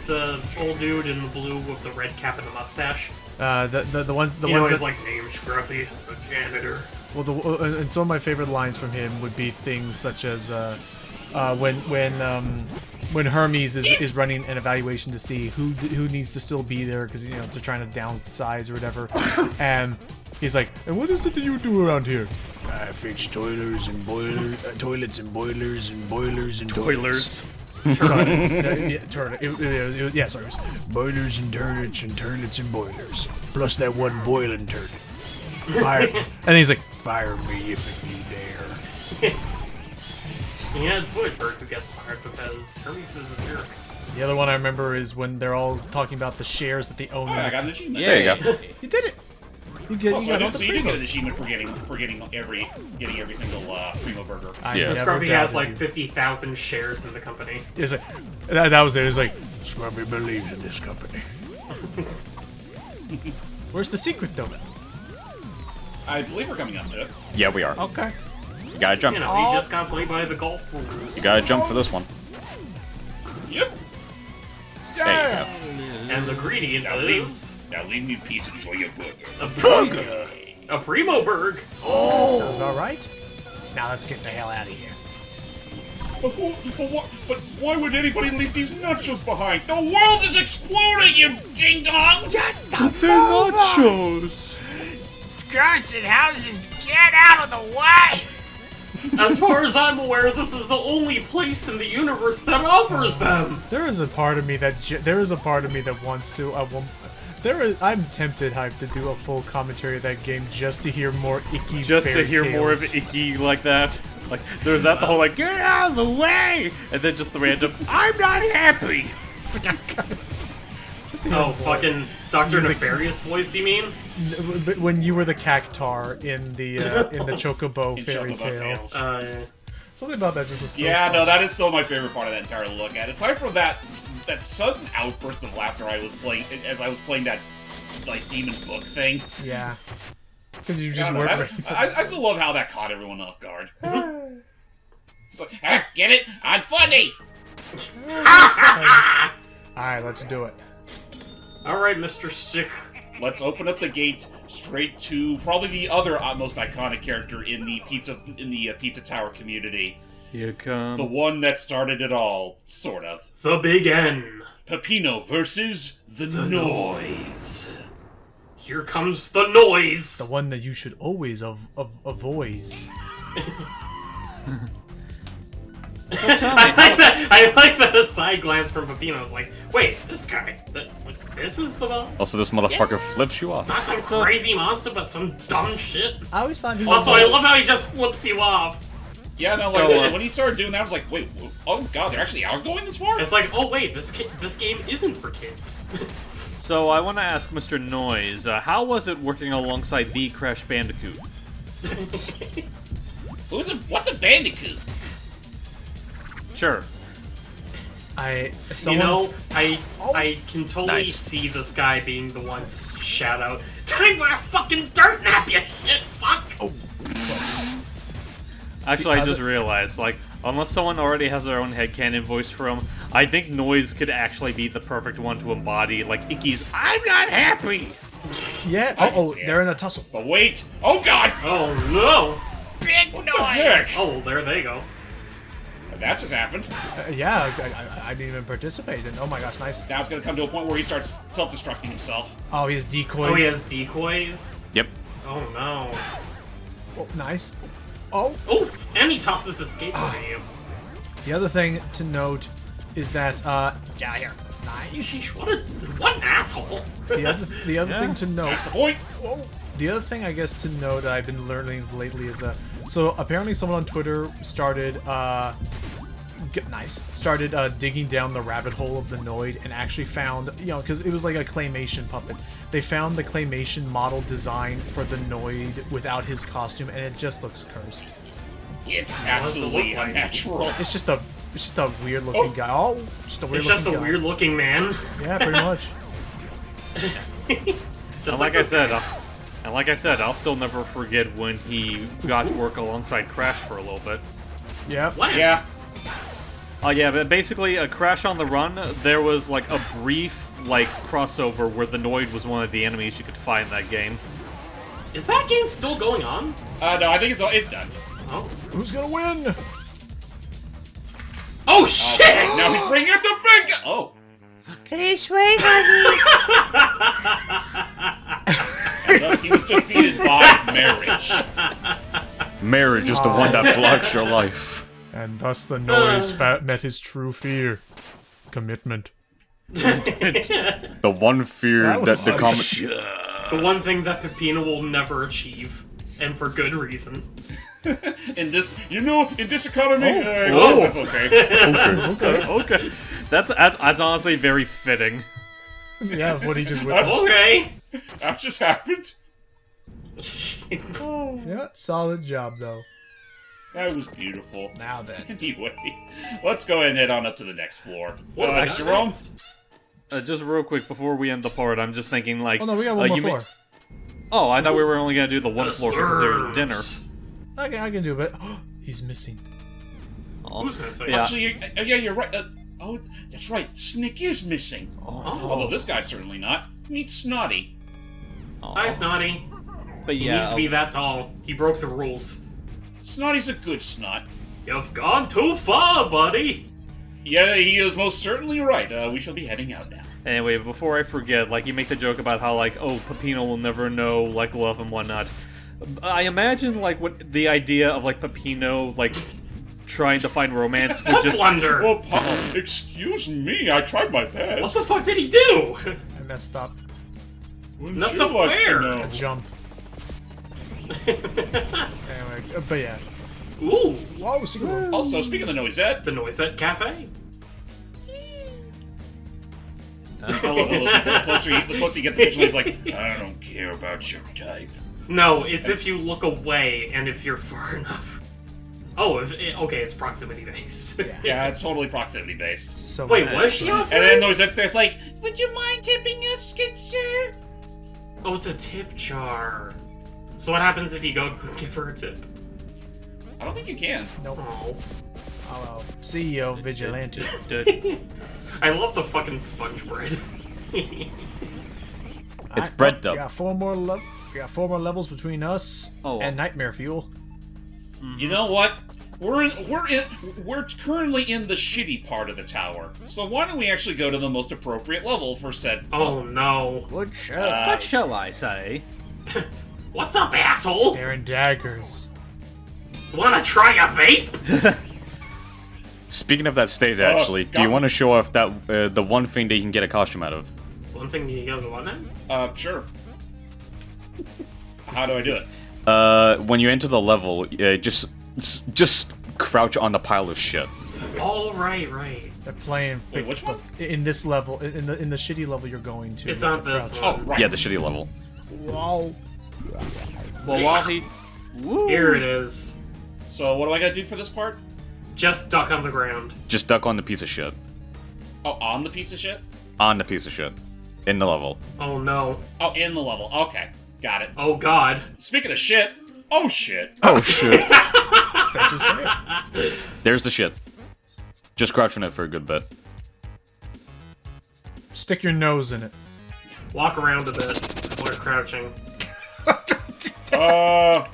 The old dude in the blue with the red cap and the mustache. the ones You know, that, he's like, name Scruffy, the janitor. well, and some of my favorite lines from him would be things such as when Hermes is running an evaluation to see who needs to still be there because they're trying to downsize or whatever, and he's like, and what is it that you do around here? I fix toilets and boilers and boilers and boilers and Toilers. Sorry, it was boilers and turlets and boilers, plus that one boiling turlet. Fire, and he's like, fire me if it be there. Yeah, it's Zoidberg who gets fired because Hermes is a jerk. The other one I remember is when they're all talking about the shares that they own. Oh, I got an achievement. There you go. You did it. You Also, got all the so you did get an primos. achievement for getting every single Primo burger. I Yeah. never Scruffy has doubted like you. 50,000 shares in the company. It's like, that was it. It was like, Scruffy believes in this company. Where's the secret donut? I believe we're coming up to it. Yeah, we are. Okay. You gotta jump. You know, he just got played by the golf rules. You gotta jump for this one. Yep. There And the ingredient is Now leave me in peace and enjoy your burger. a burger. A Primo Berg. Sounds about right. Now let's get the hell out of here. But why would anybody leave these nachos behind? The world is exploding, you ding dong! They're nachos. Carson houses, get out of the way! As far as I'm aware, this is the only place in the universe that offers them. There is a part of me that wants to I'm tempted, Hype, to do a full commentary of that game just to hear more icky Just to fairy hear more of tales. Icky like that. Like, there's that the whole like, get out of the way! And then just the random, I'm not happy! Just to hear Oh, more. fucking Dr. Nefarious voice, you mean? But when you were the cactar in the Chocobo In fairy Chocobo tale. Tales. Something about that just was so Yeah, fun. no, that is still my favorite part of that entire look at. Aside from that sudden outburst of laughter I was playing as I was playing that like demon book thing. Yeah. Because you I just don't know, weren't that- ready for I still love how that caught everyone off guard. It's like, ah, get it? I'm funny. Alright, let's do it. Alright, Mr. Stick. Let's open up the gates straight to probably the other most iconic character in the Pizza Tower community. Here come. The one that started it all, sort of. The Big N. Peppino versus the Noise. Here comes the noise. The one that you should always avoid. I like that aside glance from Peppino. I was like, wait, this guy, this is the boss? Also, this motherfucker flips you off. Not some crazy monster, but some dumb shit. I always thought he was Also, I love how he just flips you off. Yeah, no, So, like, when he started doing that, I was like, wait, oh god, they're actually outgoing this far? It's like, oh wait, this game isn't for kids. So I want to ask Mr. Noise, how was it working alongside the Crash Bandicoot? What's a bandicoot? Sure. I can totally Nice. see this guy being the one to shout out, "Time for a fucking dirt nap, you shit fuck!" Oh. Actually, I just realized, like, unless someone already has their own headcanon voice for him, I think Noise could actually be the perfect one to embody, like, Icky's I'm not happy! Yeah. I can Oh, see it. they're in a tussle. But wait, oh god! Oh no! Big What the heck? Oh, there they go. That just happened. Yeah, I didn't even participate. And oh my gosh, nice. Now it's gonna come to a point where he starts self-destructing himself. Oh, he has decoys. Oh, he has decoys. Yep. Oh no. Oh, nice. Oh, Oof! And he tosses his skateboard at you. the other thing to note is that get out of here. Nice. What an asshole! The other thing to note. That's the point. The other thing I guess to note that I've been learning lately is so apparently someone on Twitter started digging down the rabbit hole of the Noid and actually found, you know, because it was like a claymation puppet. They found the claymation model design for the Noid without his costume, and it just looks cursed. It's does it absolutely look like? unnatural. It's just a weird looking guy. Oh, just a weird It's looking just a guy. weird looking man. Yeah, pretty much. Just And like I this said, guy. I'll still never forget when he got to work alongside Crash for a little bit. Yeah. What? Yeah. Oh yeah, but basically, a Crash on the Run, there was like a brief like crossover where the Noid was one of the enemies you could find in that game. Is that game still going on? No, I think it's done. Oh. Who's gonna win? Oh shit! Okay, now he's bringing out the big guy. Oh. This way, honey. And thus he was defeated by marriage. Marriage is the one that blocks your life. And thus the noise met his true fear. Commitment. The one fear That that was the some common... The one thing that Peppino will never achieve. And for good reason. In this economy, I Oh. guess that's okay. Okay. Okay, that's honestly very fitting. Yeah, what he just witnessed. Okay! That just happened. Yeah, solid job though. That was beautiful. Now then. Anyway, let's go ahead and head on up to the next floor. What do we got Jerome? next? Just real quick before we end the part, I'm just thinking like. Oh no, we got one more you floor. Oh, I thought we were only gonna do the one The floor because there was dinner. slurs. Okay, I can do it. He's missing. Oh. Who's missing? Yeah. Actually, yeah, you're right. Oh, that's right. Snick is missing. Although this guy's certainly not. Meet Snotty. Hi, Snotty. But He yeah, needs to be that tall. He broke the rules. Snotty's a good snot. You've gone too far, buddy! Yeah, he is most certainly right. We shall be heading out now. Anyway, before I forget, like, you make the joke about how, like, oh, Peppino will never know, like, love and whatnot. I imagine, like, what the idea of, like, Peppino, like, trying to find romance would just... Blunder! Well, excuse me, I tried my best. What the fuck did he do? I messed up. Wouldn't That's you like to where? know? A jump. Anyway, but yeah. Ooh, Whoa, single. Also, speaking of the Noisette, the Noisette Cafe. the closer you get to the visual, he's like, I don't care about your type. No, it's if you look away and if you're far enough. Oh, okay, it's proximity based. Yeah, it's totally proximity based. So Wait, was she outside? And then Noisette's there's like, Would you mind tipping us, good sir? Oh, it's a tip jar. So what happens if you go give her a tip? I don't think you can. Nope. Oh. Oh, well. CEO Vigilante. I love the fucking sponge bread. It's bread dough. We got four more levels between us and Nightmare Fuel. You know what? We're currently in the shitty part of the tower. So why don't we actually go to the most appropriate level for said? Oh no. What shall I say? What's up, asshole? Staring daggers. Wanna try a vape? Speaking of that stage, actually, do you want to show off that the one thing that you can get a costume out of? One thing you go to what then? Sure. How do I do it? When you enter the level, just crouch on the pile of shit. Oh, right. They're playing. Wait, which one? In this level, in the shitty level you're going to. It's you have not to this crouch. one. Oh, right. Yeah, the shitty level. Wow. Well, while he... Here it is. So what do I gotta do for this part? Just duck on the ground. Just duck on the piece of shit. Oh, on the piece of shit? On the piece of shit. In the level. Oh no. Oh, in the level. Okay, got it. Oh god. Speaking of shit, oh shit. Oh shit. That's just it. There's the shit. Just crouch on it for a good bit. Stick your nose in it. Walk around a bit while you're crouching. No,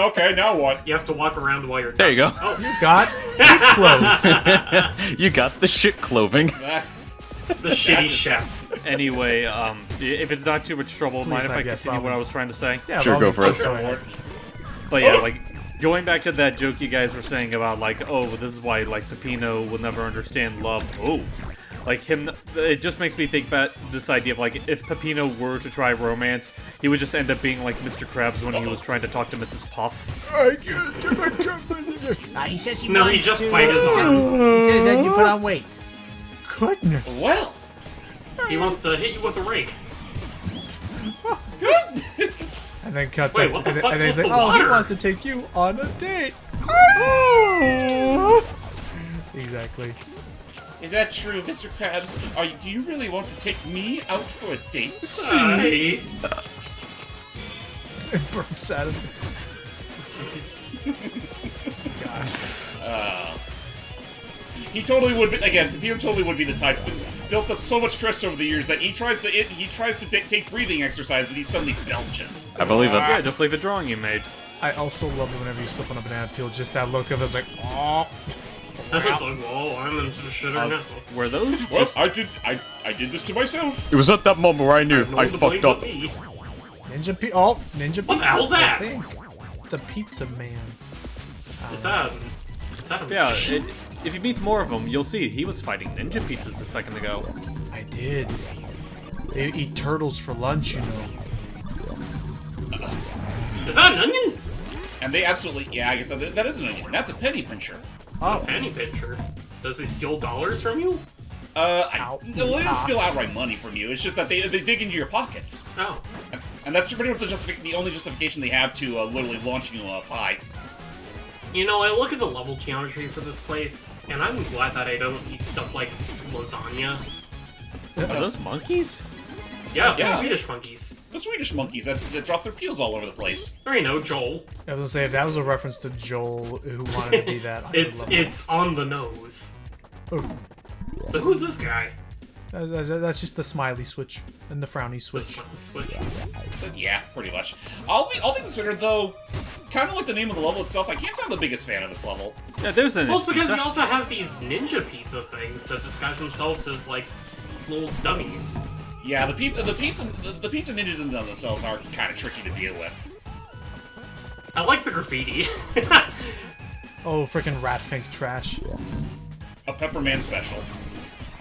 okay, now what? You have to walk around while you're There you go. Oh, You got clothes. You got the shit clothing. the shitty chef. Anyway, if it's not too much trouble, mind if I yes, continue what I Bobbins. was trying to say? Yeah, Sure, go for it. so ahead. But yeah, like, going back to that joke you guys were saying about, like, oh, this is why, like, Peppino will never understand love. Oh. Like, him, it just makes me think about this idea of, like, if Peppino were to try romance, he would just end up being like Mr. Krabs when he was trying to talk to Mrs. Puff. He says he No, he wants just to. bite his arm. He says that you put on weight. Goodness. Well, He wants to hit you with a rake. goodness. And then cut. Wait, what the and fuck's then he's with like, the oh, he water? wants to take you on a date. Exactly. Is that true, Mr. Krabs? Do you really want to take me out for a date? Hey. Burps at him. He totally would be, again, Peppino totally would be the type who built up so much stress over the years that he tries to take breathing exercises and he suddenly belches. I believe it. Yeah, just like the drawing you made. I also love it whenever you slip on a banana peel. Just that look of it's like, oh. I was like, whoa, I'm into the shitter now. Were those Well, just... I did this to myself. It was at that moment where I knew I The fucked blade up. with me. Ninja Pizza. Oh, Ninja Pizza. What the hell's that? I think. The Pizza Man. Is that a Yeah, machine? if you meet more of them, you'll see he was fighting ninja pizzas a second ago. I did. They eat turtles for lunch, you know. Is that an onion? And they absolutely, yeah, I guess that is an onion. That's a penny pincher. Oh, Penny pitcher. Does he steal dollars from you? Ow. No, they don't steal outright money from you. It's just that they dig into your pockets. Oh. And that's pretty much the only justification they have to literally launching you a pie. You know, I look at the level geometry for this place, and I'm glad that I don't eat stuff like lasagna. Are those monkeys? Yeah, Yeah. Swedish monkeys. The Swedish monkeys that drop their peels all over the place. There you know, Joel. I was gonna say if that was a reference to Joel, who wanted to be that. I would love it. It's on the nose. Oh, So who's this guy? that's just the smiley switch and the frowny The switch. switch. But yeah, pretty much. All things considered, though, kind of like the name of the level itself, I can't say I'm the biggest fan of this level. Yeah, there's the Well, it's because pizza. you also have these ninja pizza things that disguise themselves as like little dummies. Yeah, the pizza ninjas in themselves are kind of tricky to deal with. I like the graffiti. Oh, freaking Ratfink trash. A Pepperman special.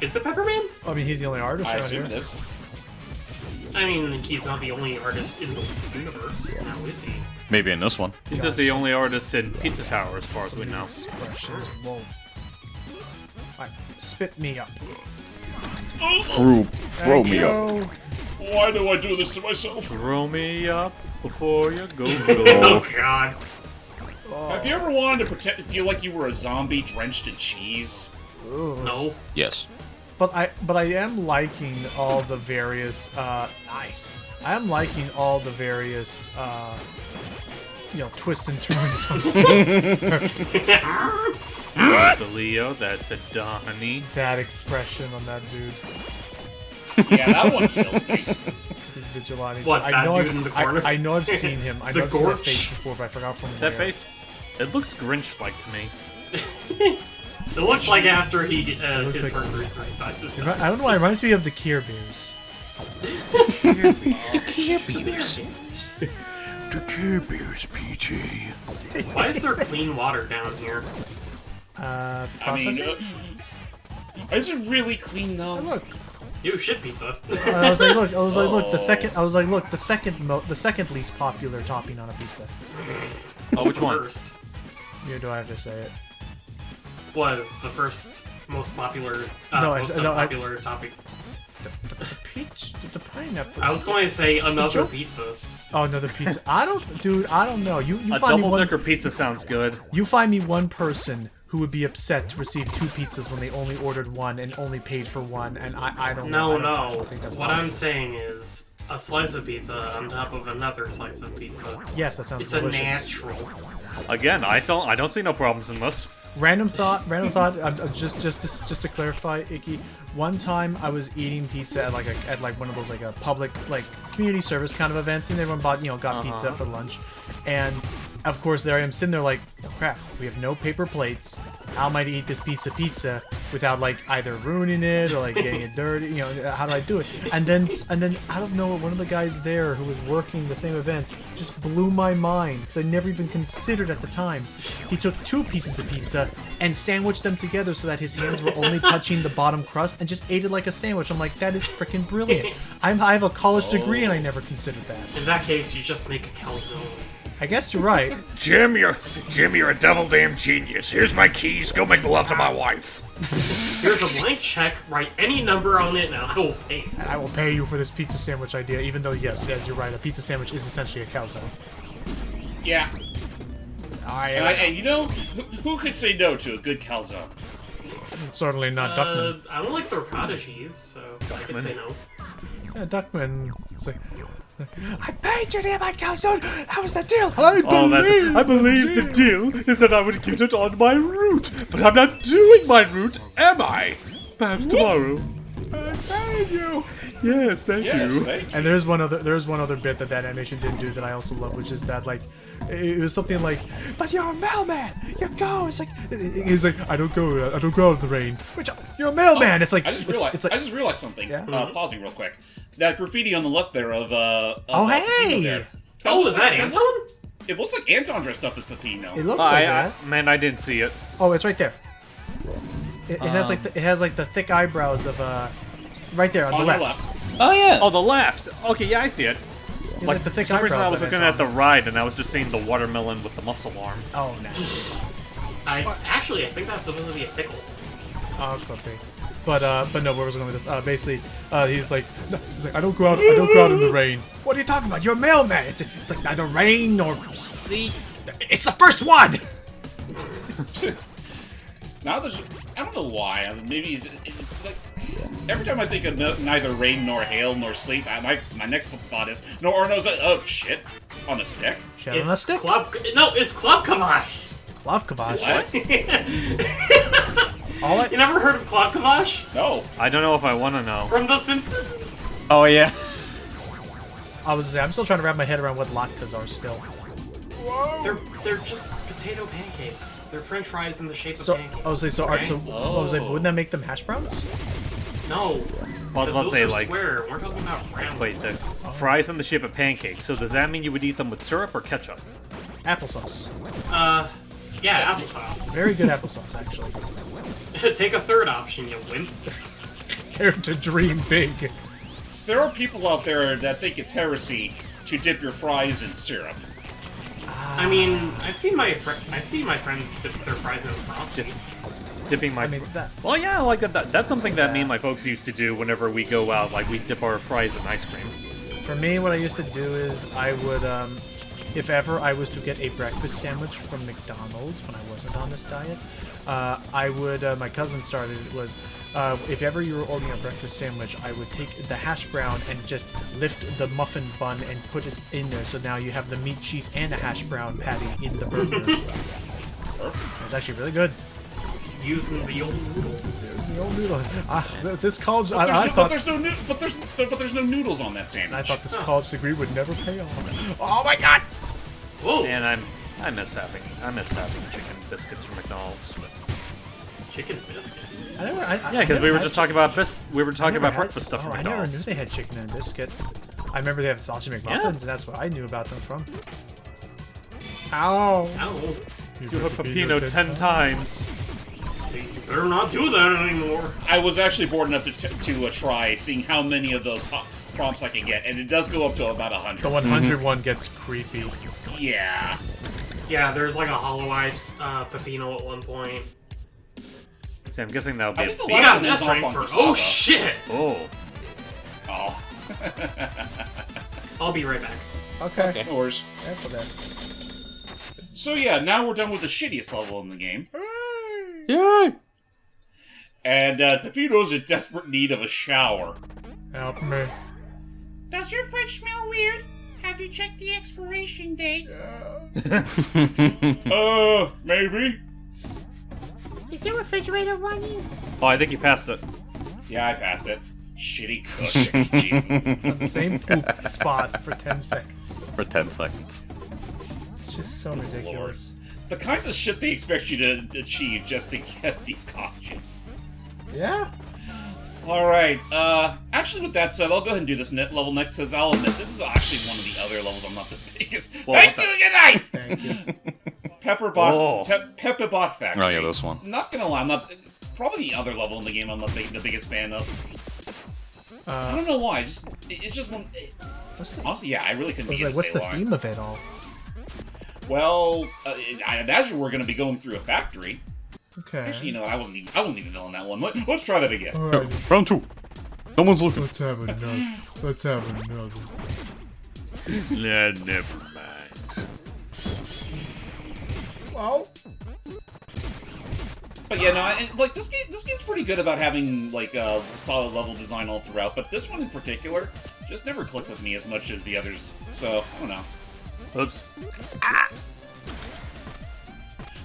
Is it Pepperman? I mean, he's the only artist I around assume here. it is. I mean, he's not the only artist in the universe, now is he? Maybe in this one. He's just the only artist in Pizza Tower, as far as we know. Expressions. Whoa. Alright, spit me up. Throw me up. Go. Why do I do this to myself? Throw me up before you go. Oh god. Have you ever wanted to feel like you were a zombie drenched in cheese? No. Yes. But I am liking all the various nice. I am liking all the various twists and turns. That's a Leo, that's a Donnie. That expression on that dude. Yeah, that one kills me. Vigilante. What, I that know dude in the corner? I know I've seen him. I The know I've seen that Gorch? face before, but I forgot from That where. face? It looks Grinch-like to me. It looks like after he looks his like- surgery decides to stop. I don't know why it reminds me of the Care Bears. The Care Bears, PJ. Why is there clean water down here? I Processing? mean, is it really clean though? Look, Ew, shit pizza. I was like, look, the second least popular topping on a pizza. Oh, which one? First Here, do I have to say it? was the first most popular, No, most no, I- unpopular topic. The peach, the pineapple. I was going to say another joke- pizza. Oh, another pizza. I don't know. You A find me one. double-decker pizza sounds good. You find me one person who would be upset to receive 2 pizzas when they only ordered one and only paid for one, and I don't know. No, I don't no. think that's What possible. I'm saying is a slice of pizza on top of another slice of pizza. Yes, that sounds It's delicious. a natural. Again, I don't see no problems in this. Random thought. Just to clarify, Icky. One time I was eating pizza at one of those like a public like community service kind of events, and everyone got pizza for lunch, and of course there I am sitting there like, oh, crap, we have no paper plates. How am I to eat this piece of pizza without like either ruining it or like getting it dirty? How do I do it? And then out of nowhere, one of the guys there who was working the same event just blew my mind because I never even considered at the time. He took 2 pieces of pizza and sandwiched them together so that his hands were only touching the bottom crust and just ate it like a sandwich. I'm like, that is freaking brilliant. I have a college degree and I never considered that. In that case, you just make a calzone. I guess you're right. Jim, you're a double damn genius. Here's my keys. Go make love to my wife. Here's a blank check. Write any number on it, and I will pay. And I will pay you for this pizza sandwich idea, even though, yes, you're right, a pizza sandwich is essentially a calzone. Yeah. Alright, And you know, who could say no to a good calzone? certainly not Duckman. I don't like the ricotta cheese, so I could say no. Yeah, Duckman. It's like, I paid you to get my calzone. That was the deal. I believe the deal is that I would get it on my route, but I'm not doing my route, am I? Perhaps tomorrow. I paid you. Yes, thank you. Thank you. And there's one other bit that animation didn't do that I also love, which is that like it was something like, but you're a mailman. You go. It's like he's like I don't go out in the rain. Which you're a mailman. It's like I just realized. it's like I just realized something. Yeah? Pausing real quick. That graffiti on the left there of oh Peppino hey. there. Oh, is that Anton? It looks like Anton dressed up as Peppino. It looks like that. Man, I didn't see it. Oh, it's right there. It has like the thick eyebrows of right there on the On left. your left. Oh yeah. Oh, the left. Okay, yeah, I see it. It's like the thick For some reason, I eyebrows was of looking Anton. at the ride, and I was just seeing the watermelon with the muscle arm. Oh no. I think that's supposed to be a pickle. Oh, could be. But no, where was I going with this? Basically, he's like, I don't go out in the rain. What are you talking about? You're a mailman. It's like neither rain nor sleet. It's the first one. Now there's, I don't know why. Maybe it's like every time I think of neither rain nor hail nor sleet, my next thought is oh shit, it's on a stick. Shit on a stick. It's Club Kavash. Love Kavash. What? You never heard of Club Kavash? No. I don't know if I want to know. From The Simpsons? Oh yeah. I'm still trying to wrap my head around what latkes are still. They're just potato pancakes. They're French fries in the shape So of pancakes. I was like, wouldn't that make them hash browns? No. Well, Because let's those say, are like, square. We're talking about round. wait, the fries in the shape of pancakes. So does that mean you would eat them with syrup or ketchup? Applesauce. Yeah, applesauce. Very good applesauce, actually. Take a third option, you wimp. Dare to dream big. there are people out there that think it's heresy to dip your fries in syrup. I mean, I've seen my friends dip their fries in Frosty. Dipping my... Well, yeah, like that's something that me and my folks used to do whenever we go out. Like, we dip our fries in ice cream. For me, what I used to do is I would, if ever I was to get a breakfast sandwich from McDonald's when I wasn't on this diet, I would, my cousin started it was, if ever you were ordering a breakfast sandwich, I would take the hash brown and just lift the muffin bun and put it in there. So now you have the meat, cheese, and a hash brown patty in the burger. It's actually really good. Using the old noodle. There's the old noodle. This college, But there's no noodles on that sandwich. I thought this college degree would never pay off. Oh my god! Whoa! And I miss having chicken biscuits from McDonald's. Chicken biscuits. Yeah, because we were just talking about breakfast stuff from I McDonald's. never knew they had chicken and biscuit. I remember they have sausage McMuffins, and that's what I knew about them from. Ow! Ow. You have Peppino 10 times. You better not do that anymore. I was actually bored enough to try seeing how many of those prompts I can get, and it does go up to about 100. The 100 one gets creepy. Yeah. Yeah, there's like a hollow-eyed Peppino at one point. See, I'm guessing that'll be I think the You last got one is this off ring on for... Gustavo. Oh, shit! Oh. Oh. I'll be right back. Okay. No worries. Careful there. So yeah, now we're done with the shittiest level in the game. Yay! And Peppino's in desperate need of a shower. Help me. Does your fridge smell weird? Have you checked the expiration date? Maybe? Is the refrigerator running? Oh, I think you passed it. Yeah, I passed it. Shitty cook. Jeez. On the same poop spot for 10 seconds. For 10 seconds. It's just so ridiculous. The kinds of shit they expect you to achieve just to get these costumes. Yeah? Alright, actually with that said, I'll go ahead and do this level next, because I'll admit, this is actually one of the other levels I'm not the biggest. Well, Thank you, good night! Thank you. Peppibot Factory. Oh yeah, this one. Not gonna lie, I'm not... Probably the other level in the game I'm not the biggest fan of. I don't know why, it's just one... Honestly, yeah, I really couldn't begin to What's say the why. theme of it all? Well, I imagine we're gonna be going through a factory. Okay. Actually, you know what, I wasn't even feeling that one. Let's try that again. Alright. Round 2. Someone's looking. Let's have another. Let's have another. Yeah, never mind. Well. But yeah, no, like this game's pretty good about having like a solid level design all throughout. But this one in particular just never clicked with me as much as the others. So I don't know. Oops.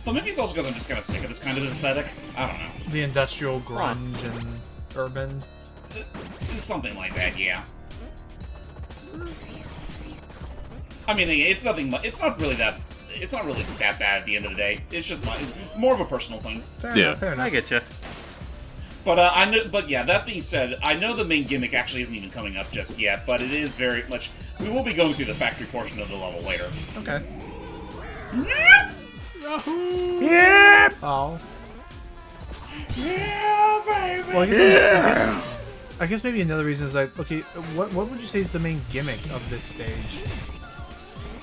But maybe it's also because I'm just kind of sick of this kind of aesthetic. I don't know. The industrial grunge and urban. It's something like that, yeah. I mean, it's nothing. It's not really that bad at the end of the day. It's just it's more of a personal thing. Fair Yeah. enough, fair enough. I get you. But I know. But yeah, that being said, I know the main gimmick actually isn't even coming up just yet. But it is very much. We will be going through the factory portion of the level later. Okay. Yeah. Oh. Yeah, baby. Well, I guess maybe another reason is like, okay, what would you say is the main gimmick of this stage?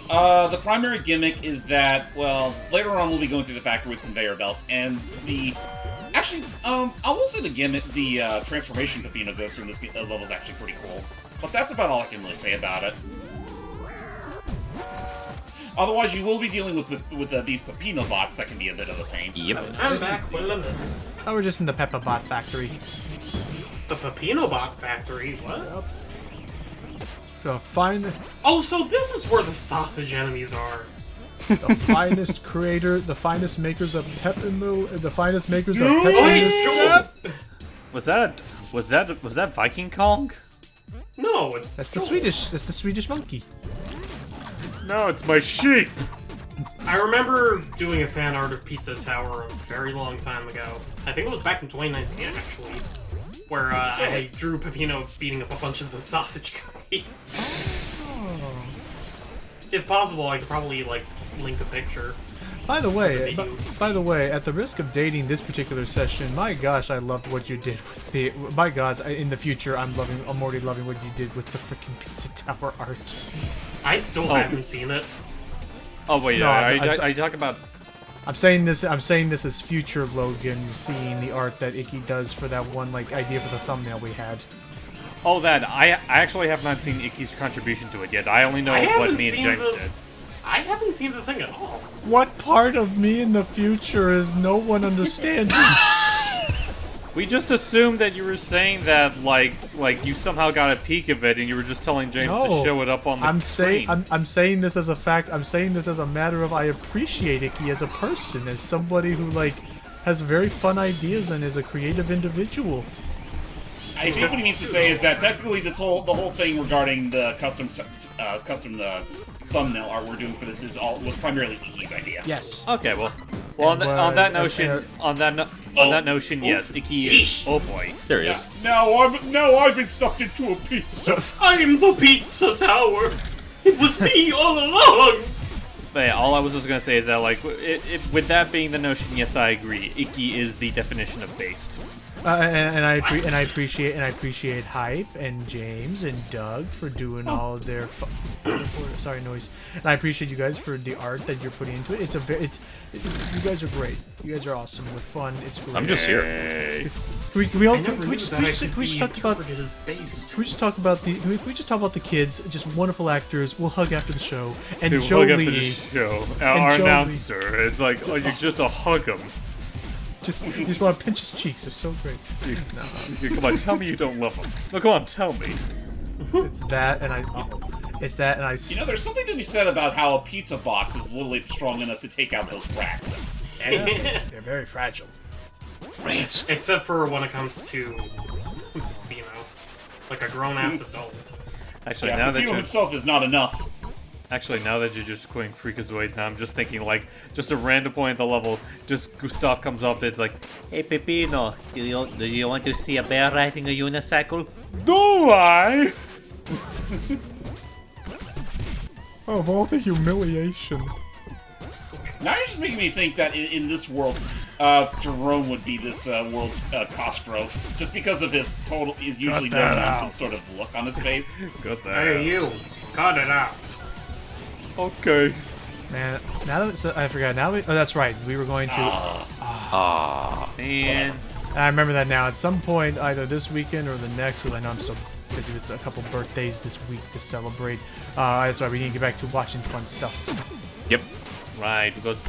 The primary gimmick is that, well, later on we'll be going through the factory with conveyor belts, and actually, I will say the gimmick, the transformation Peppino goes through in this level is actually pretty cool. But that's about all I can really say about it. Otherwise, you will be dealing with these Peppino bots that can be a bit of a pain. Yep. I'm back, Willimus. Oh, we're just in the Peppibot Factory. The Peppino Bot Factory? What? The finest, Oh, so this is where the sausage enemies are. the finest creator, the finest makers of Peppino, the finest makers of Wait, Peppino. sure. Was that Viking Kong? No, it's... That's the Swedish monkey. No, it's my sheep. I remember doing a fan art of Pizza Tower a very long time ago. I think it was back in 2019, actually. Where I drew Peppino beating up a bunch of the sausage guys. If possible, I could probably, like, link a picture. By the way, videos. by the way, at the risk of dating this particular session, my gosh, I loved what you did with the. My God, in the future, I'm already loving what you did with the freaking pizza tower art. I still haven't seen it. Oh wait, No, are you talking about? I'm saying this as future Logan, seeing the art that Icky does for that one like idea for the thumbnail we had. Oh, that I actually have not seen Icky's contribution to it yet. I only know I what haven't me and seen James the- did. I haven't seen the thing at all. What part of me in the future is no one understanding? We just assumed that you were saying that like you somehow got a peek of it and you were just telling James to No. show it up on the screen. I'm saying this as a fact. I'm saying this as a matter of I appreciate Icky as a person, as somebody who like has very fun ideas and is a creative individual. I think what he means to say is that technically the whole thing regarding the custom thumbnail art we're doing for this was primarily Icky's idea. Yes. Okay, well, on that notion, Oh. yes, Icky is. Oh boy. There he is. Now I've been stuck into a pizza. I'm the pizza tower. It was me all along. But yeah, all I was just gonna say is that like, with that being the notion, yes, I agree. Icky is the definition of based. And I appreciate Hype and James and Doug for doing all of their sorry noise. And I appreciate you guys for the art that you're putting into it. You guys are great. You guys are awesome. We're fun. It's great. I'm just here. Can we I never knew just that I can could we be just talk about interpreted as based. can we just talk about the kids? Just wonderful actors. We'll hug after the show. And To Joe hug after the Lee. show, And our Joe announcer. It's like, oh, you just hug him. You just want to pinch his cheeks. They're so great. Come on, tell me you don't love him. No, come on, tell me. It's that and I. You know, there's something to be said about how a pizza box is literally strong enough to take out those rats. They're very fragile. Rats. Except for when it comes to, like a grown-ass adult. Actually, Yeah, now that Peppino you're himself is not enough. just going Freakazoid, now I'm just thinking like, just a random point at the level, just Gustav comes up, it's like, Hey Peppino, do you want to see a bear riding a unicycle? do I? Of all the humiliation. Now you're just making me think that in this world, Jerome would be this world's Cosgrove, just because of his usually no-nonsense sort of look on his face. Got that. Hey, you! Cut it out! Okay. Man, now that I forgot. Now that's right. We were going to. Man. I remember that now. At some point, either this weekend or the next, because I know I'm so busy with a couple birthdays this week to celebrate. That's why we need to get back to watching fun stuffs. Yep. Right, because...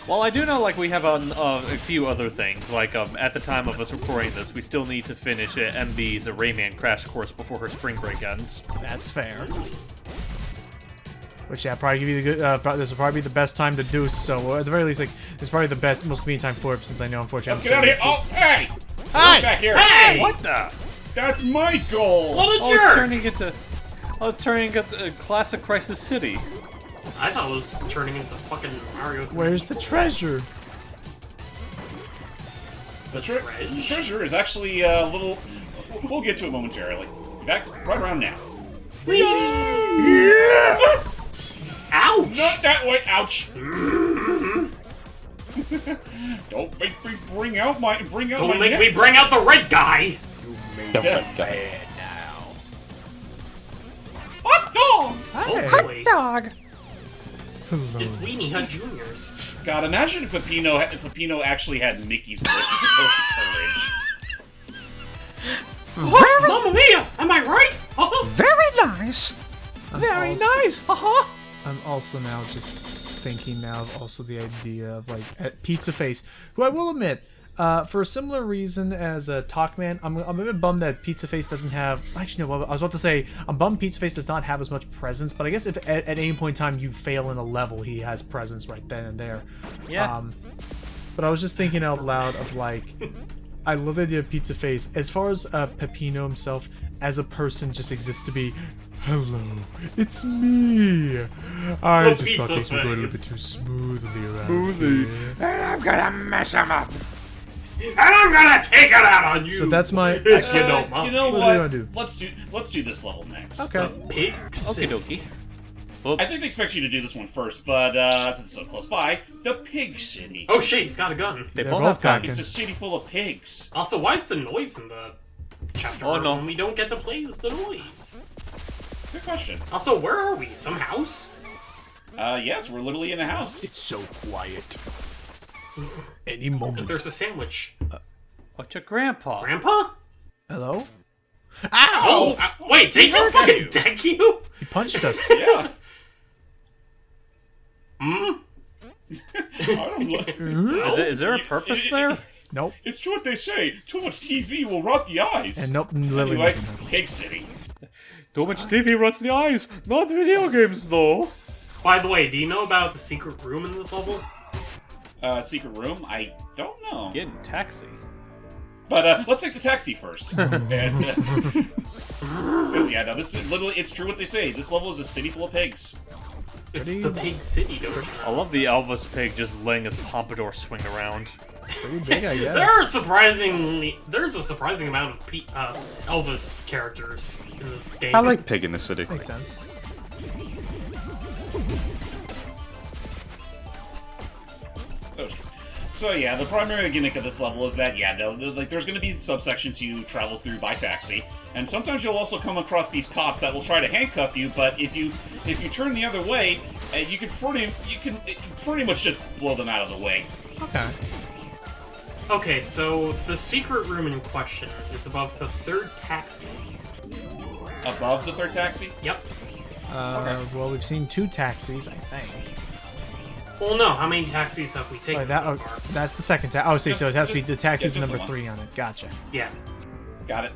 Well, I do know, like, we have a few other things. Like, at the time of us recording this, we still need to finish MB's Rayman Crash Course before her spring break ends. That's fair. Which, yeah, probably give you the good. This will probably be the best time to do so. At the very least, like, it's probably the best, most convenient time for it, since I know, unfortunately. Let's get out of here! Oh, hey! Hey! Get back here! Hey! What the? That's my goal! What a Oh, jerk! it's turning into Classic Crisis City. I thought it was turning into fucking Mario 3. Where's the treasure? the The treasure is actually a little... We'll get to it momentarily. That's right around now. Ouch! Not that way! Ouch! Don't make me bring out my Don't make me bring out the red guy! Hot dog! Oh boy. Dog. It's Weenie Hut Juniors. God, imagine if Peppino actually had Mickey's voice as opposed to Courage. Mamma mia! Am I right? Very nice. Very Nice! Haha! I'm also now just thinking now of also the idea of like at Pizza Face, who I will admit, for a similar reason as Talkman, I'm a bit bummed that Pizza Face doesn't have. Actually, no, I was about to say I'm bummed Pizza Face does not have as much presence. But I guess if at any point in time you fail in a level, he has presence right then and there. Yeah. But I was just thinking out loud of like, I love the idea of Pizza Face. As far as Peppino himself as a person just exists to be. Hello, it's me. I just thought Pizza things were going a little bit Face. too smoothly around here. And I'm gonna mess him up. And I'm gonna take it out on you! So that's my. Actually, no, Mom. You know What what? do you wanna do? Let's do this level next. Okay. Pigs. Okie dokie. Well, I think they expect you to do this one first, but since it's so close by, the Pig City. Oh shit, he's got a gun. they They're both both have guns. It's a city full of pigs. Also, why is the noise in the chapter Oh, no. when we don't get to play as the noise? Good question. Also, where are we? Some house? Yes, we're literally in a house. It's so quiet. Any moment. There's a sandwich. What's your grandpa? Grandpa? Hello? Oh, wait, did he just fucking deck you? He punched us. Yeah. Hmm? I don't know. Is there a purpose there? Nope. It's true what they say. Too much TV will rot the eyes. And nope, Lily. Anyway, Pig City. Too much TV rots the eyes. Not video games, though. By the way, do you know about the secret room in this level? Secret room? I don't know. Getting taxi. But let's take the taxi first. And, yeah, no, this is literally, it's true what they say. This level is a city full of pigs. It's the Pig City, don't you I know? love the Elvis pig just letting his pompadour swing around. Pretty big, I guess. There's a surprising amount of Elvis characters in this game. I like Pig in the City. Makes sense. Oh, jeez. So yeah, the primary gimmick of this level is that, yeah, no, like there's going to be subsections you travel through by taxi, and sometimes you'll also come across these cops that will try to handcuff you. But if you turn the other way, you can pretty much just blow them out of the way. Okay. Okay, so the secret room in question is above the third taxi. Above the third taxi? Yep. Well, we've seen 2 taxis, I think. Well, no. How many taxis have we taken so far? That's the second taxi. Oh, see, so it has to be the taxi yeah, with just number the one. 3 on it. Gotcha. Yeah. Got it.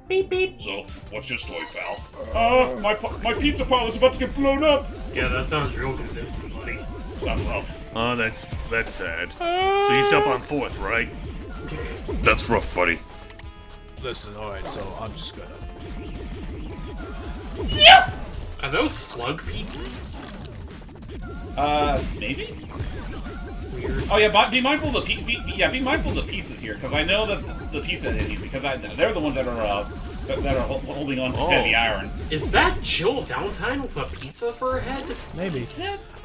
Beep beep. So, what's your story, pal? My pizza parlor's about to get blown up. Yeah, that sounds real convincing, buddy. Sounds rough. Oh, that's sad. So you stop on 4th, right? That's rough, buddy. Listen, alright, so I'm just gonna... Are those slug pizzas? Maybe? Weird. Oh yeah, be mindful of the be mindful of the pizzas here, because I know that the pizza enemies, because they're the ones that are holding on to heavy iron. Is that Jill Valentine with a pizza for her head? Maybe.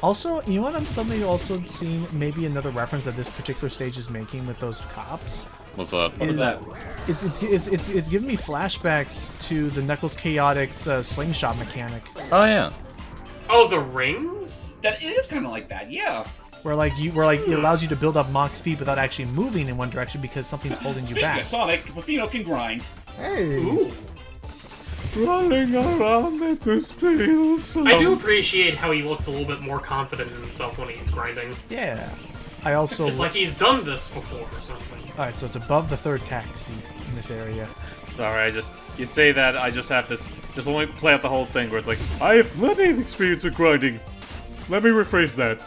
Also, you know what I'm suddenly also seeing maybe another reference that this particular stage is making with those cops? What's that? What is that? It's giving me flashbacks to the Knuckles Chaotix slingshot mechanic. Oh, yeah. Oh, the rings? That is kind of like that, yeah. Where it allows you to build up Mach speed without actually moving in one direction because something's holding you Speaking back. of Sonic, Peppino can grind. Hey. Ooh. Running around at the speed. I do appreciate how he looks a little bit more confident in himself when he's grinding. Yeah. I also. It's like he's done this before or something. All right, so it's above the third taxi in this area. Sorry, you say that, I just have to, just let me play out the whole thing where it's like, I have plenty of experience with grinding. Let me rephrase that.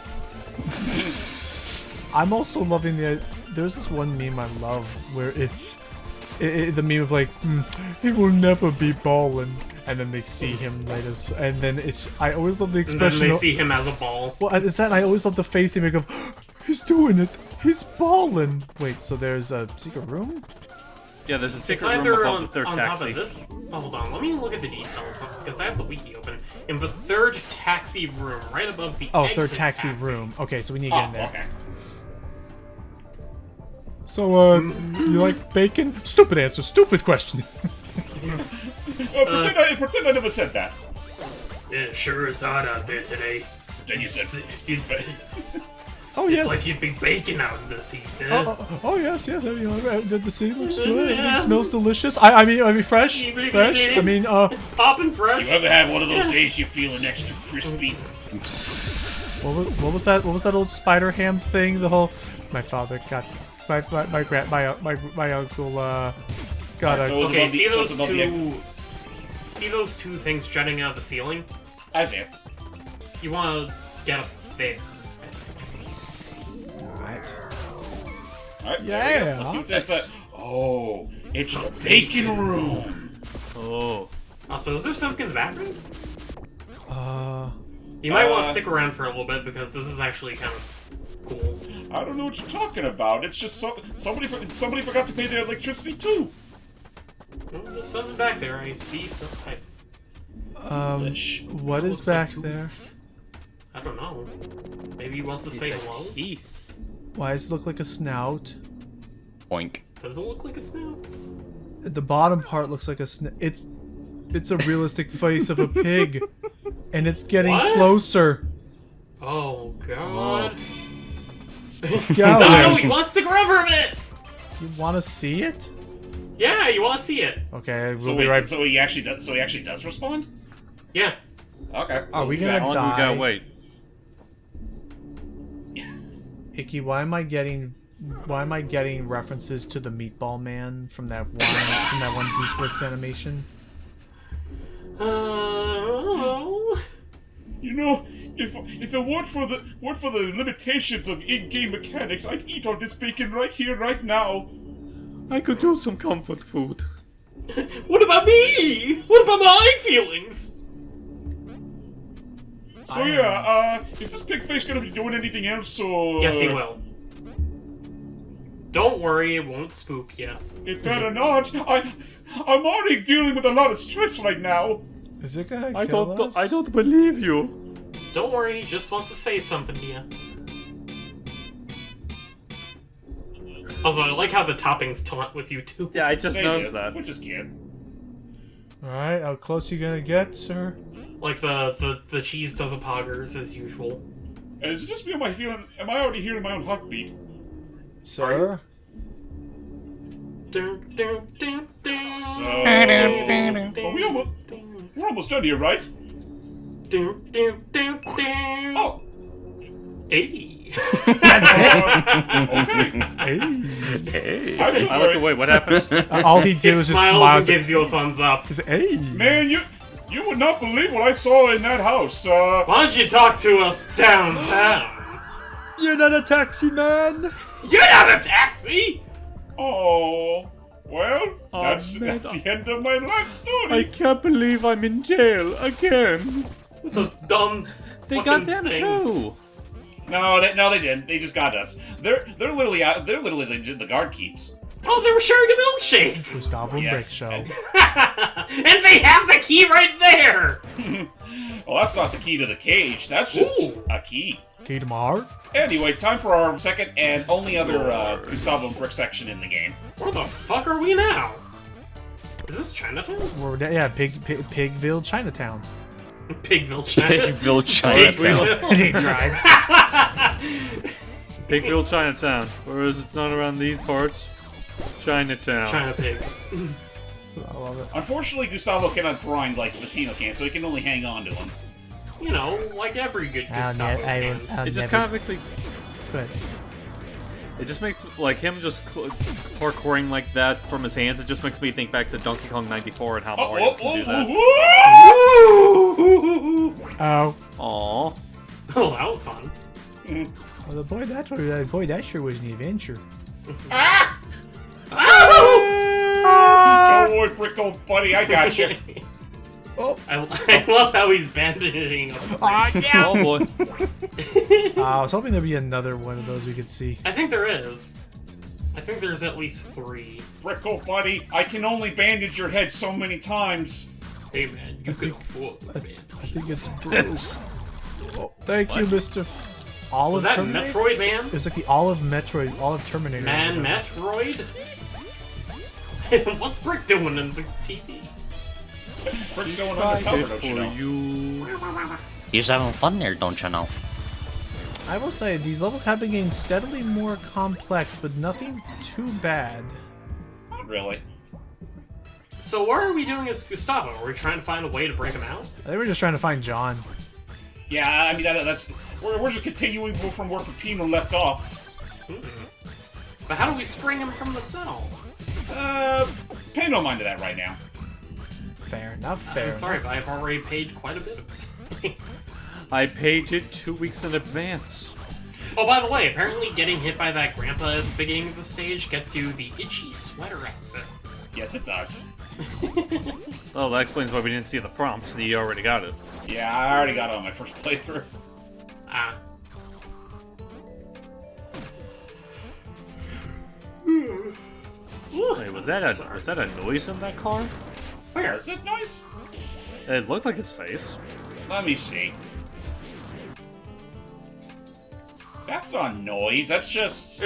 I'm also loving there's this one meme I love where it's the meme of like, he will never be ballin', and then they see him later, and then I always love the And expression. then they see him as a ball. Well, is that I always love the face they make of, he's doing it, he's ballin'. Wait, so there's a secret room? Yeah, there's a It's secret room either above on, the third on taxi. top of this. Oh, hold on, let me look at the details because I have the wiki open. In the third taxi room, right above the Oh, third exit taxi room. Okay, so we need to get in there. Okay. So, you like bacon? Stupid answer, stupid question. Pretend I never said that. It sure is hot out there today. Then you said. Oh, It's yes. like you'd be baking out in this heat. eh? Oh yes, yes. You know, the city looks good. Yeah. It smells delicious. I mean, fresh, fresh. I mean, Poppin' fresh. You ever have one of those days you're feeling extra crispy? what was that? What was that old spider ham thing? The whole, my father got, my uncle got a. So it's Okay, above see the- so it's those above the exit. two. See those two things jutting out of the ceiling? I see it. You want to get up there. Right. Alright, Yeah. there we go. Let's see what that says. Oh, it's the bacon room. Oh. Also, is there something in the bathroom? You Uh, might want to stick around for a little bit because this is actually kind of cool. I don't know what you're talking about. It's just somebody forgot to pay their electricity too. Well, there's something back there. I see some type. What is Looks like back there? tooths. I don't know. Maybe he wants to say hello? Teeth. Why does it look like a snout? Oink. Does it look like a snout? The bottom part looks like a it's a realistic face of a pig, and it's getting What? closer. Oh, God. Go. No, he wants to grab her a bit! You want to see it? Yeah, you want to see it. Okay, we'll So be wait, right. so he actually does. So he actually does respond. Yeah. Okay. Are we How gonna long do we die? gotta wait? Icky, why am I getting references to the Meatball Man from that one Gooseworks animation? Oh. You know, if it weren't for the limitations of in-game mechanics, I'd eat all this bacon right here, right now. I could use some comfort food. What about me? What about my feelings? So yeah, is this pig face gonna be doing anything else? Or Yes, he will. Don't worry, it won't spook you. It better not. I'm already dealing with a lot of stress right now. Is it gonna I kill us? don't believe you. Don't worry, he just wants to say something to you. Also, I like how the toppings taunt with you, too. Yeah, I just They noticed do, that. which is cute. Alright, how close you gonna get, sir? Like the cheese does a poggers, as usual. And is it just me? Am I already hearing my own heartbeat? Sir? Dun, dun, dun, dun. Well, we're almost done here, right? Dun, dun, dun, dun. Oh. Hey. Okay. Hey. Hey. I feel I looked very- away. What happened? All he did It was just smiles smile. and gives you a thumbs up. He said, hey. Man, you would not believe what I saw in that house. Why don't you talk to us downtown? You're not a taxi man. You're not a taxi! Oh. Well, Oh, that's man. the end of my life story. I can't believe I'm in jail again. The dumb They fucking got them thing. too. No, they didn't. They just got us. They're literally out. They're literally the guard keeps. Oh, they were sharing a milkshake! Gustavo Yes, Brick Show. And they have the key right there! Well, that's not the key to the cage. That's just Ooh. a key. Key to my heart. Anyway, time for our second and only other Gustavo Brick section in the game. Where the fuck are we now? Is this Chinatown? Yeah, Pigville, Chinatown. Pigville, Chinatown. Pigville, Chinatown. And he drives. Pigville, Chinatown. Whereas it's not around these parts. Chinatown. China pig. I love it. Unfortunately, Gustavo cannot grind like Peppino can, so he can only hang on to him. You know, like every good Gustavo can. It just kind of makes me. Good. It just makes like him just parkouring like that from his hands. It just makes me think back to Donkey Kong '94 and how Mario can do that. Oh. Aww. Oh, that was fun. Well, boy, that sure was an adventure. Don't worry, Brick, old buddy, I got you. Oh. I love how he's bandaging up. Oh boy. I was hoping there'd be another one of those we could see. I think there is. I think there's at least 3. Brick, old buddy, I can only bandage your head so many times. Hey man, you could afford it, man. I think it's Bruce. Oh, thank you, Mr. Olive Was that Terminator? Metroid Man? It was like the Olive Terminator. Man Metroid? What's Brick doing in the TV? Brick's going undercover, don't you know? you. He's having fun there, don't you know? I will say, these levels have been getting steadily more complex, but nothing too bad. Not really. So what are we doing as Gustavo? Are we trying to find a way to break him out? I think we're just trying to find John. Yeah, I mean, that's... We're just continuing from where Peppino left off. But how do we spring him from the cell? Pay no mind to that right now. Fair enough, fair I'm sorry, enough. but I've already paid quite a bit of it. I paid it 2 weeks in advance. Oh, by the way, apparently getting hit by that grandpa at the beginning of the stage gets you the itchy sweater outfit. Yes, it does. Well, that explains why we didn't see the prompts. You already got it. Yeah, I already got it on my first playthrough. Ah. Wait, was that a noise in that car? Where is it nice? It looked like his face. Let me see. That's not noise. That's just.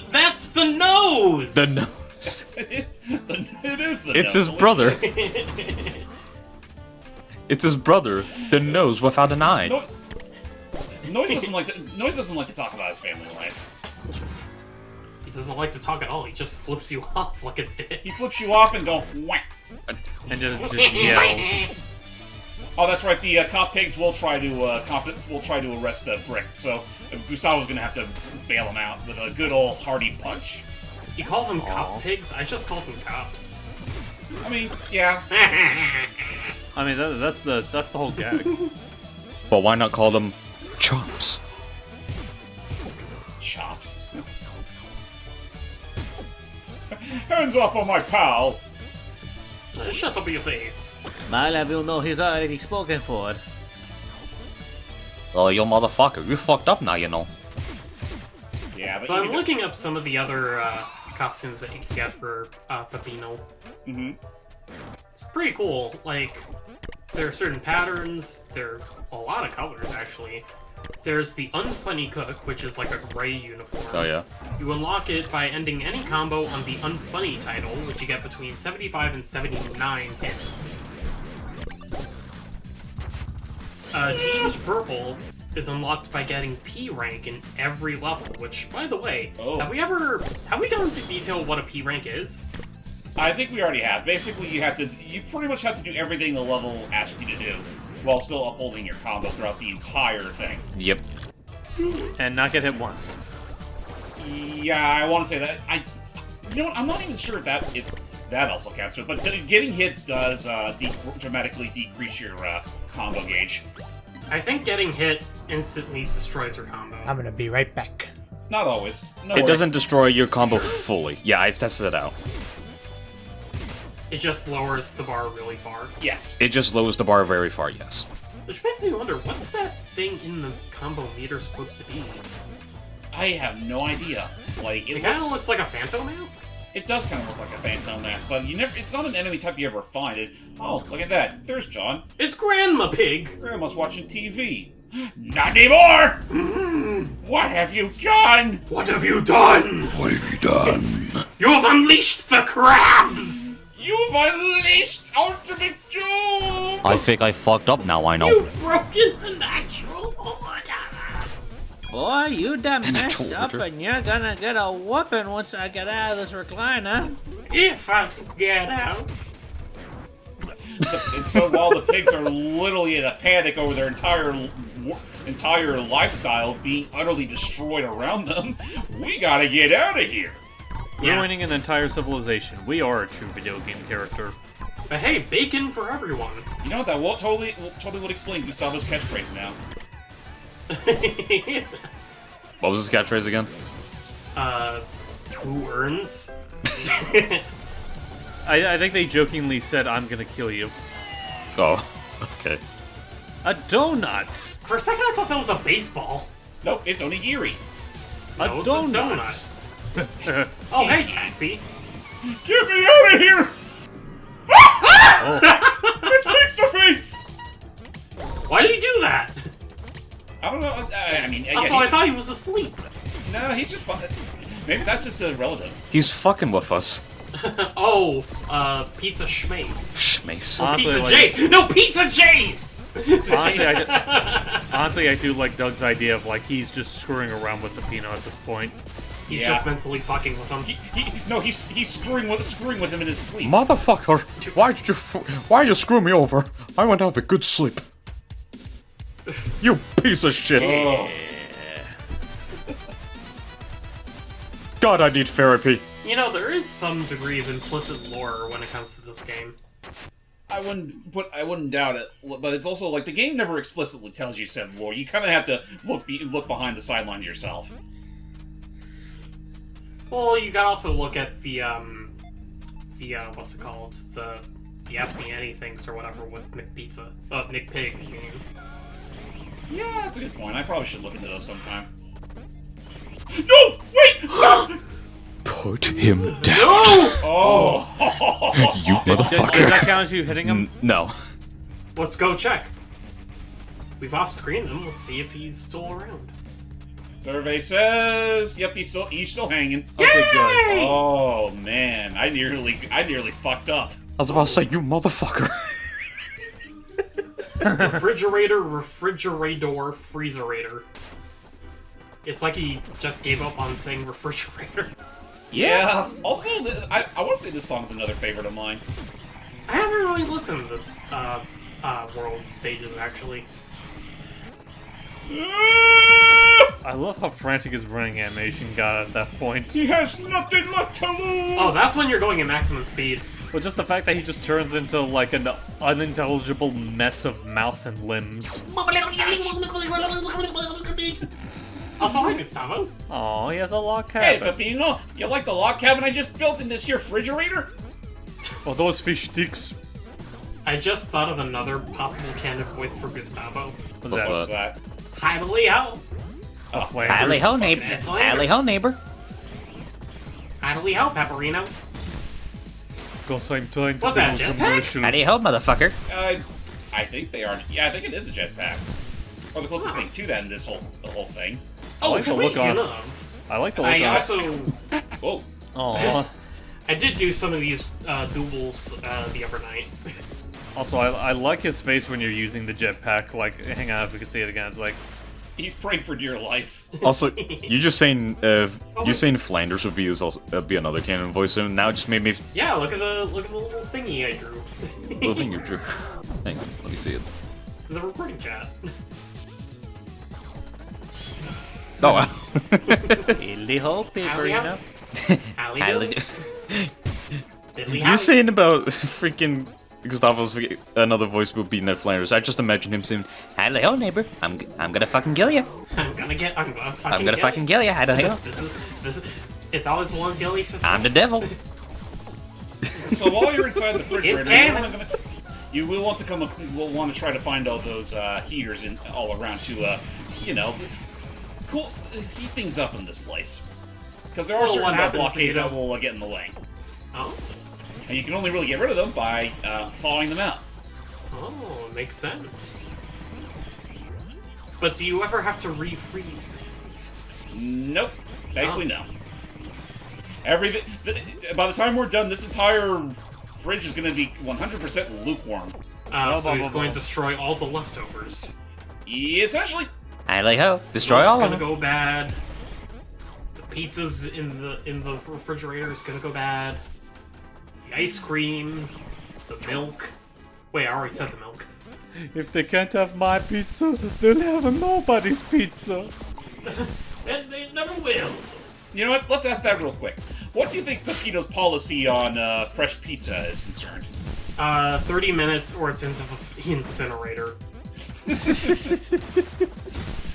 That's the nose! The nose. It is the. It's nose. his brother. It's his brother. The nose without an eye. Noise doesn't like to talk about his family life. He doesn't like to talk at all. He just flips you off like a dick. He flips you off and go whack. And just yells. Oh, that's right. The cop pigs will try to arrest Brick. So Gustavo's gonna have to bail him out with a good old hearty punch. You call them cop pigs? I just call them cops. I mean, yeah. I mean, that's the whole gag. But why not call them chops? Chops. Hands off on my pal. Shut up your face. My level know he's already spoken for. Oh, you motherfucker. You fucked up now, you know. Yeah, but So I'm looking up some of the other costumes that you can get for Peppino. Mm-hmm. It's pretty cool. Like, there are certain patterns. There's a lot of colors, actually. There's the Unfunny Cook, which is like a gray uniform. Oh, yeah. You unlock it by ending any combo on the Unfunny title, which you get between 75 and 79 hits. TV Purple is unlocked by getting P rank in every level, which, by the way, have we gone into detail what a P rank is? I think we already have. Basically, you pretty much have to do everything the level asks you to do, while still upholding your combo throughout the entire thing. Yep. And not get hit once. Yeah, I want to say that. You know what? I'm not even sure if that also counts. But getting hit does dramatically decrease your combo gauge. I think getting hit instantly destroys your combo. I'm gonna be right back. Not always. No It worries. doesn't destroy your combo fully. Yeah, I've tested it out. It just lowers the bar really far. Yes. It just lowers the bar very far, yes. Which makes me wonder, what's that thing in the combo meter supposed to be? I have no idea. Like It kind of looks like a Phantom Mask? It does kind of look like a Phantom Mask, but it's not an enemy type you ever find. Oh, look at that. There's John. It's Grandma Pig! Grandma's watching TV. Not anymore! What have you done? What have you done? What have you done? You've unleashed the crabs! You've unleashed ultimate doom! I think I fucked up now, I know. You've broken the natural order! Boy, you done messed natural up order. and you're gonna get a whooping once I get out of this recliner. If I get out. And so while the pigs are literally in a panic over their entire lifestyle being utterly destroyed around them, we gotta get out of here. Yeah. Ruining an entire civilization. We are a true video game character. But hey, bacon for everyone. You know what? That will totally would explain Gustavo's catchphrase now. What was his catchphrase again? Who earns? I think they jokingly said, "I'm gonna kill you." Oh, okay. A donut. For a second I thought that was a baseball. Nope, it's onigiri. No, it's donut. a donut. Oh, hey, Taxi. Get me out of here! It's Pizza Face! Why did he do that? I don't know. I mean, yeah, Also, I thought he was asleep. No, he's just fun. Maybe that's just a relative. He's fucking with us. Oh, Pizza Schmace. Schmace. Honestly, Pizza like- Jace! No, Pizza Jace! Honestly, I do like Doug's idea of like he's just screwing around with Peppino at this point. He's Yeah. just mentally fucking with him. He's screwing with him in his sleep. Motherfucker! Why you screw me over? I went to have a good sleep. You piece of shit! Oh. God, I need therapy. You know, there is some degree of implicit lore when it comes to this game. I wouldn't doubt it, but it's also like the game never explicitly tells you said lore. You kind of have to look behind the sidelines yourself. Well, you gotta also look at the what's it called? The Ask Me Anythings or whatever with Nick Pizza. Nick Pig, I mean. Yeah, that's a good point. I probably should look into those sometime. No! Wait! Stop! Put him down. Oh! You Does motherfucker. that count as you hitting him? No. Let's go check. We've off-screened him. Let's see if he's still around. Survey says, yep, he's still hanging. Okay, good. Oh man, I nearly fucked up. I was about to say, you motherfucker. Refrigerator-Refrigerator-Freezerator. It's like he just gave up on saying refrigerator. Yeah. Also, I want to say this song's another favorite of mine. I haven't really listened to this world stages actually. I love how frantic his running animation got at that point. He has nothing left to lose. Oh, that's when you're going at maximum speed. But just the fact that he just turns into like an unintelligible mess of mouth and limbs. Also, hi, Gustavo. Oh, he has a log Hey, cabin. Peppino, you like the log cabin I just built in this here refrigerator? Oh, those fish sticks. I just thought of another possible candidate voice for Gustavo. What's What's that? Hi, Leo. Howdy ho, neighbor. Howdy ho, neighbor. Hi, Leo, Pepperino. Because I'm trying to What's that, do a jetpack? commercial. Howdy ho, motherfucker. I think they are. Yeah, I think it is a jetpack. Or the closest thing to that in the whole thing. Oh, like the look speaking on- of, I like the look I on. also Whoa. Oh. I did do some of these doubles the other night. Also, I like his face when you're using the jetpack. Like, hang on, if we can see it again. It's like, He's praying for dear life. Also, you just saying you saying Flanders would be be another canon voice, and now it just made me Yeah, look at the little thingy I drew. little thing you drew. Hang on, let me see it. The recording chat. Oh wow. Hilly ho, Pepperino. Alley Howdy. You're saying about freaking Gustavo's another voice would be Ned Flanders. I just imagine him saying, Howdy ho, neighbor. I'm gonna fucking kill you. I'm gonna fucking kill you. Howdy ho. This is, it's always the one's the only system. I'm the devil. So while you're inside the refrigerator, It's canon. you will want to will want to try to find all those heaters all around to, heat things up in this place. Because there are Well, what certain happens blockades is- that will get in the way. Oh, And you can only really get rid of them by thawing them out. oh, makes sense. But do you ever have to refreeze things? Nope. Thankfully, no. Everything. By the time we're done, this entire fridge is going to be 100% lukewarm. So he's going to destroy all the leftovers. Essentially. Howdy ho. Destroy Milk's all of gonna them. go bad. The pizza's in the refrigerator is gonna go bad. The ice cream, the milk. Wait, I already said the milk. if they can't have my pizza, they'll have nobody's pizza. And they never will. You know what? Let's ask that real quick. What do you think Peppino's policy on fresh pizza is concerned? 30 minutes or it's into the incinerator.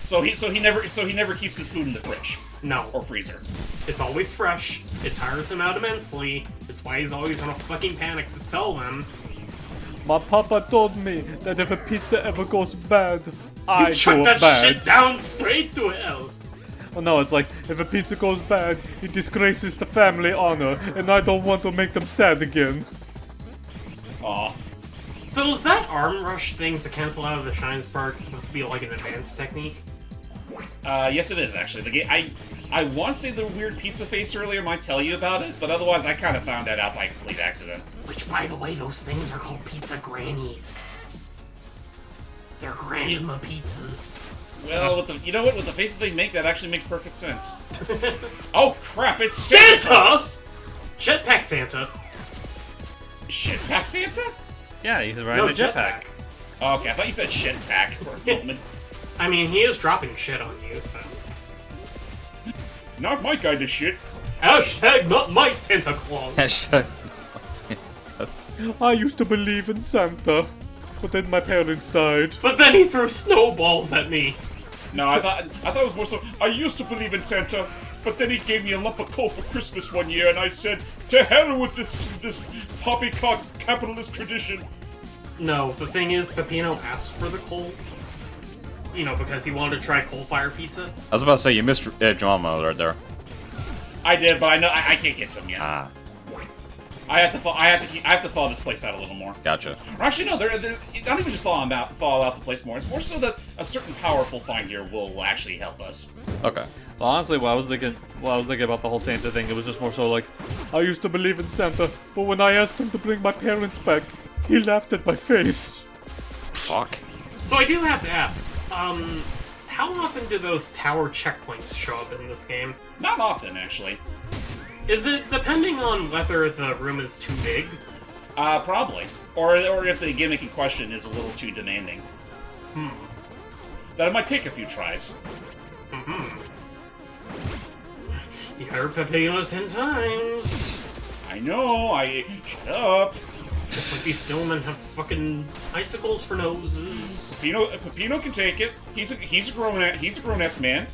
So he never keeps his food in the fridge No, or freezer. it's always fresh. It tires him out immensely. It's why he's always in a fucking panic to sell them. My papa told me that if a pizza ever goes bad, I Chuck go that bad. shit down straight to hell. Oh no, it's like, if a pizza goes bad, it disgraces the family honor, and I don't want to make them sad again. Aw. So is that arm rush thing to cancel out of the shine spark supposed to be like an advanced technique? Yes, it is actually. The game. I want to say the weird pizza face earlier might tell you about it, but otherwise I kind of found that out by complete accident. Which, by the way, those things are called pizza grannies. They're grandma pizzas. Well, with the faces they make, that actually makes perfect sense. Oh crap! It's Santa! Jetpack Santa. Shitpack Santa? Yeah, he's riding No, a jetpack. Oh, okay, I thought you said shitpack for a moment. I mean, he is dropping shit on you, so. Not my kind of shit. Hashtag not my Santa Claus. Hashtag. I used to believe in Santa, but then my parents died. But then he threw snowballs at me. No, I thought it was more so. I used to believe in Santa, but then he gave me a lump of coal for Christmas one year, and I said, "To hell with this poppycock capitalist tradition." No, the thing is, Peppino asked for the coal. You know, because he wanted to try coal-fire pizza. I was about to say you missed drama right there. I did, but I know I can't get to him yet. Ah. I have to thaw this place out a little more. Gotcha. Or actually, no. There's not even just thaw out the place more. It's more so that a certain powerful find here will actually help us. Okay. Well, honestly, what I was thinking about the whole Santa thing, it was just more so like, I used to believe in Santa, but when I asked him to bring my parents back, he laughed at my face. Fuck. So I do have to ask, how often do those tower checkpoints show up in this game? Not often, actually. Is it depending on whether the room is too big? Probably. Or if the gimmick in question is a little too demanding. That might take a few tries. You heard Peppino 10 times. I know, shut up. Just like these snowmen have fucking icicles for noses. Peppino can take it. He's a grown-ass man.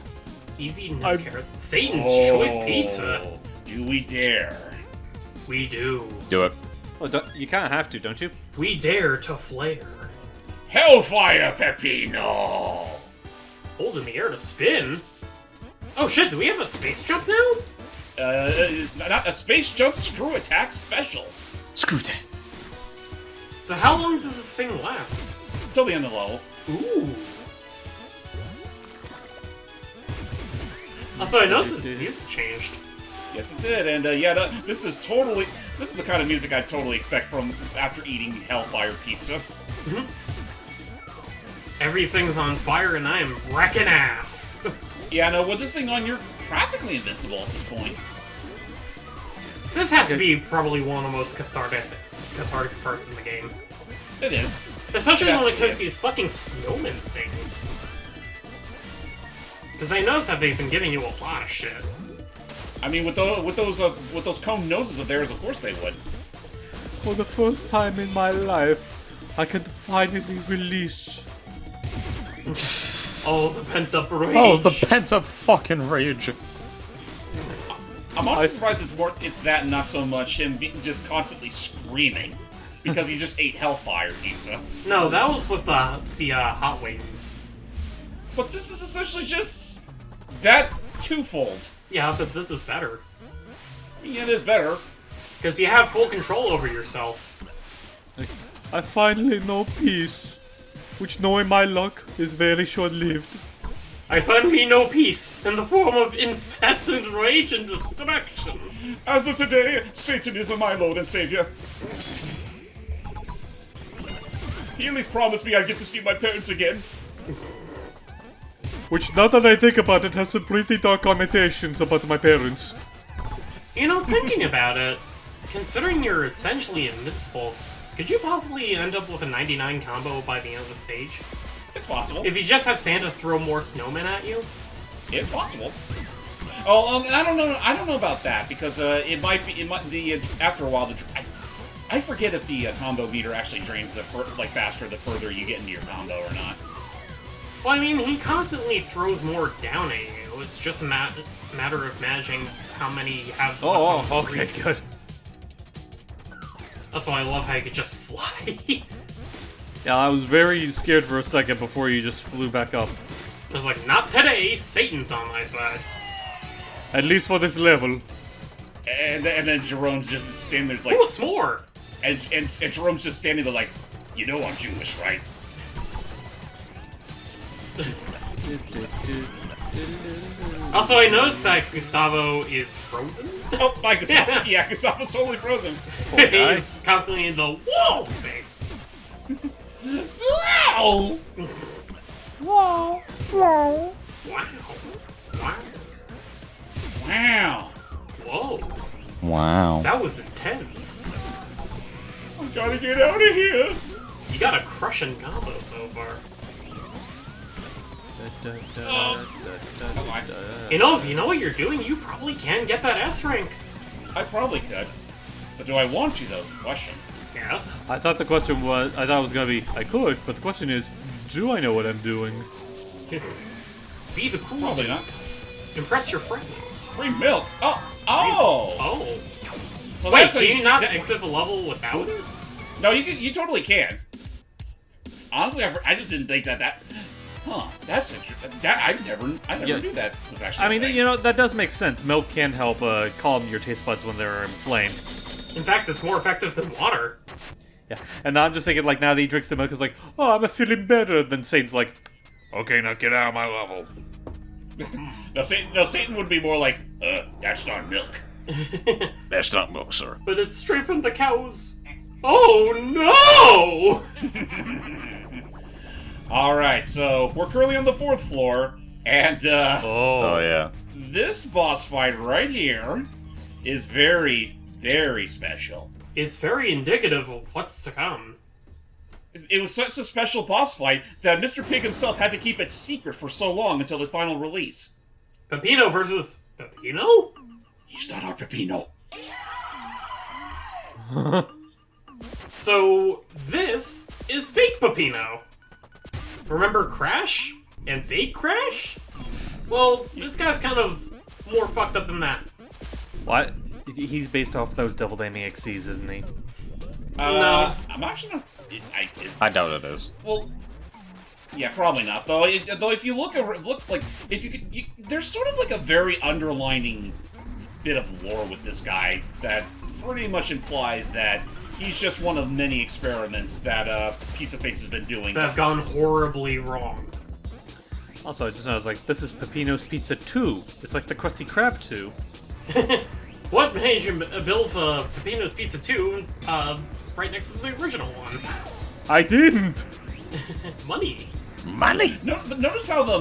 He's eating his carrots. Satan's choice pizza. Do we dare? We do. Do it. Well, you kind of have to, don't you? We dare to flare. Hellfire, Peppino! Hold in the air to spin? Oh shit, do we have a space jump now? It's not a space jump screw attack special. Screw that. So how long does this thing last? Till the end of the level. Ooh. Also, I noticed the music changed. Yes, it did, and this is the kind of music I'd totally expect from after eating Hellfire pizza. Everything's on fire and I am wrecking ass. Yeah, no, with this thing on, you're practically invincible at this point. This has to be probably one of the most cathartic parts in the game. It is. Especially when it comes is. to these fucking snowman things. Because I noticed that they've been giving you a lot of shit. I mean, with those cone noses of theirs, of course they would. For the first time in my life, I can finally release. Oh, the pent-up rage. Oh, the pent-up fucking rage. I'm also surprised it's that and not so much him just constantly screaming. Because he just ate Hellfire pizza. No, that was with the hot wings. But this is essentially just that twofold. Yeah, but this is better. Yeah, it is better. Because you have full control over yourself. I finally know peace, which knowing my luck is very short-lived. I finally know peace in the form of incessant rage and destruction. As of today, Satan is my Lord and Savior. He at least promised me I'd get to see my parents again. Which, now that I think about it, has some pretty dark connotations about my parents. You know, thinking about it, considering you're essentially invincible, could you possibly end up with a 99 combo by the end of the stage? It's possible. If you just have Santa throw more snowmen at you? It's possible. Oh, I don't know about that because after a while I forget if the combo meter actually drains faster the further you get into your combo or not. Well, I mean, he constantly throws more down at you. It's just a matter of managing how many you have left on the okay, screen. good. That's why I love how you could just fly. Yeah, I was very scared for a second before you just flew back up. I was like, not today, Satan's on my side. At least for this level. And then Jerome's just standing there like... Ooh, a s'more! And Jerome's just standing there like, you know I'm Jewish, right? Also, I noticed that Gustavo is frozen. Oh, my Gustavo. Yeah, Gustavo's totally frozen. He's constantly in the whoa thing. Wow! Wow. Wow. Wow. Whoa. Wow. That was intense. I gotta get out of here. You got a crushing combo so far. You know, if you know what you're doing, you probably can get that S rank. I probably could. But do I want to, though, is the question. Yes. I thought the question was, I thought it was gonna be, I could, but the question is, do I know what I'm doing? Be the cool Probably dude. not. Impress your friends. Free milk. Oh. Oh. Oh. So Wait, that's how can you not exit the level without it? No, you totally can. Honestly, I just didn't think that. Huh? That's interesting. I never knew that was actually. I mean, you know, that does make sense. Milk can help calm your taste buds when they're inflamed. In fact, it's more effective than water. Yeah, and now I'm just thinking, like, now that he drinks the milk, it's like, oh, I'm feeling better. Then Satan's like, okay, now get out of my level. No, Satan would be more like, that's not milk. That's not milk, sir. But it's straight from the cows. Oh no! Alright, so we're currently on the 4th floor, and, Oh, yeah. this boss fight right here is very, very special. It's very indicative of what's to come. It was such a special boss fight that Mr. Pig himself had to keep it secret for so long until the final release. Peppino versus Peppino? He's not our Peppino. So, this is fake Peppino. Remember Crash? And fake Crash? Well, this guy's kind of more fucked up than that. What? He's based off those Devil Damn EXCs, isn't he? No. I'm actually not... I doubt it is. Well, yeah, probably not. Though if you look like, if you could... there's sort of like a very underlining bit of lore with this guy that pretty much implies that he's just one of many experiments that Pizza Face has been doing. That have gone horribly wrong. Also, I just noticed, like, this is Peppino's Pizza 2. It's like the Krusty Krab 2. What made you build Peppino's Pizza 2 right next to the original one? I didn't! Money. Money! No, but notice how the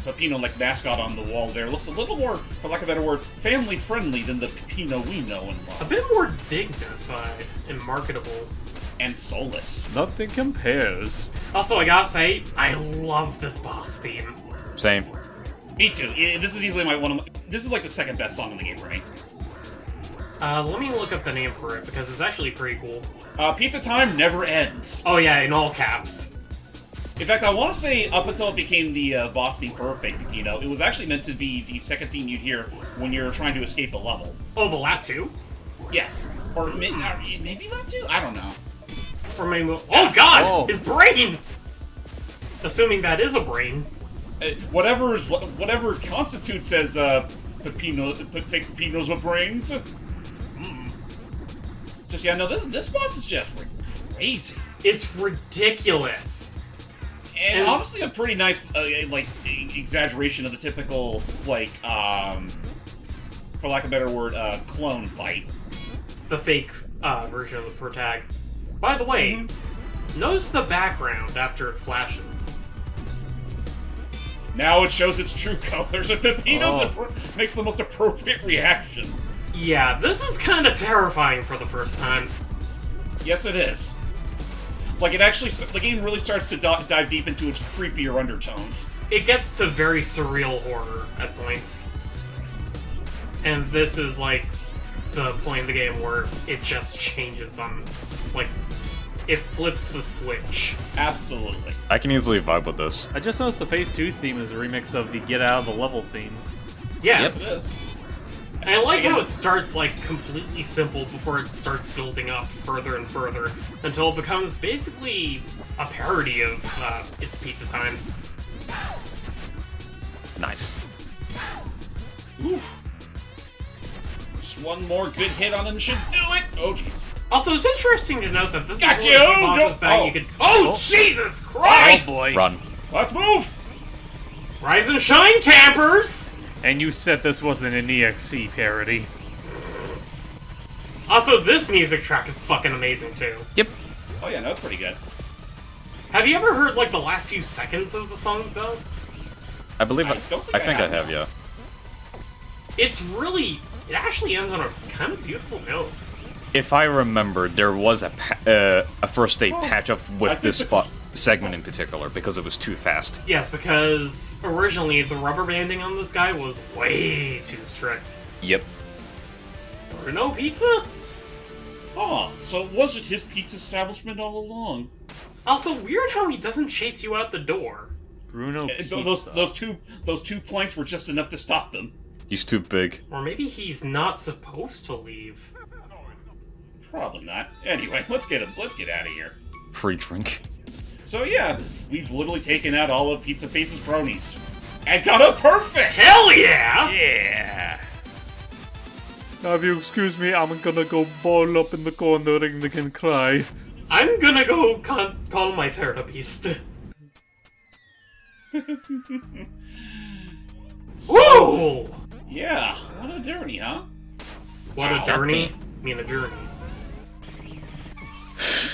Peppino like mascot on the wall there looks a little more, for lack of a better word, family friendly than the Peppino we know and A love. bit more dignified and marketable. And soulless. Nothing compares. Also, I gotta say, I love this boss theme. Same. Me too. This is easily this is like the second best song in the game, right? Let me look up the name for it, because it's actually pretty cool. Pizza Time Never Ends. Oh yeah, in all caps. In fact, I want to say up until it became the boss theme for Fake Peppino, it was actually meant to be the second theme you'd hear when you're trying to escape a level. Oh, the lap too? Yes. Or maybe that too? I don't know. Or maybe... Oh god! Oh. His brain! Assuming that is a brain. Whatever constitutes as Fake Peppinos with brains. Just, yeah, no, this boss is just crazy. It's ridiculous. And honestly, a pretty nice, exaggeration of the typical, for lack of a better word, clone fight. The fake version of the protag. By the way, notice the background after it flashes. Now it shows its true colors, and Peppino's makes the most appropriate reaction. Yeah, this is kind of terrifying for the first time. Yes, it is. Like, the game really starts to dive deep into its creepier undertones. It gets to very surreal horror at points. And this is, like, the point in the game where it just changes on, like, it flips the switch. Absolutely. I can easily vibe with this. I just noticed the Phase 2 theme is a remix of the Get Out of the Level theme. Yeah. Yes, it is. And I like how it starts, like, completely simple before it starts building up further and further until it becomes basically a parody of It's Pizza Time. Nice. Oof. Just one more good hit on him should do it. Oh, jeez. Also, it's interesting to note that this Got is you! one of the bosses that Oh. you could... Oh, Jesus Christ! Oh boy. Run. Let's move! Rise and shine, campers! And you said this wasn't an EXC parody. Also, this music track is fucking amazing, too. Yep. Oh yeah, no, that's pretty good. Have you ever heard, like, the last few seconds of the song, though? I believe I I, don't think I think I I have. have, yeah. It's really... It actually ends on a kind of beautiful note. If I remember, there was a first aid patch up I with think this the- segment in particular because it was too fast. Yes, because originally the rubber banding on this guy was way too strict. Yep. Bruno Pizza? Oh, so it wasn't his pizza establishment all along. Also, weird how he doesn't chase you out the door. Bruno Pizza. Those two planks were just enough to stop them. He's too big. Or maybe he's not supposed to leave. Probably not. Anyway, let's get out of here. Free drink. So yeah, we've literally taken out all of Pizza Face's cronies. And got a perfect! Hell yeah! Yeah. Now, if you excuse me, I'm gonna go ball up in the corner and again cry. I'm gonna go call my therapist. Whoa! Yeah, what a journey, huh? What a journey. I mean, a journey.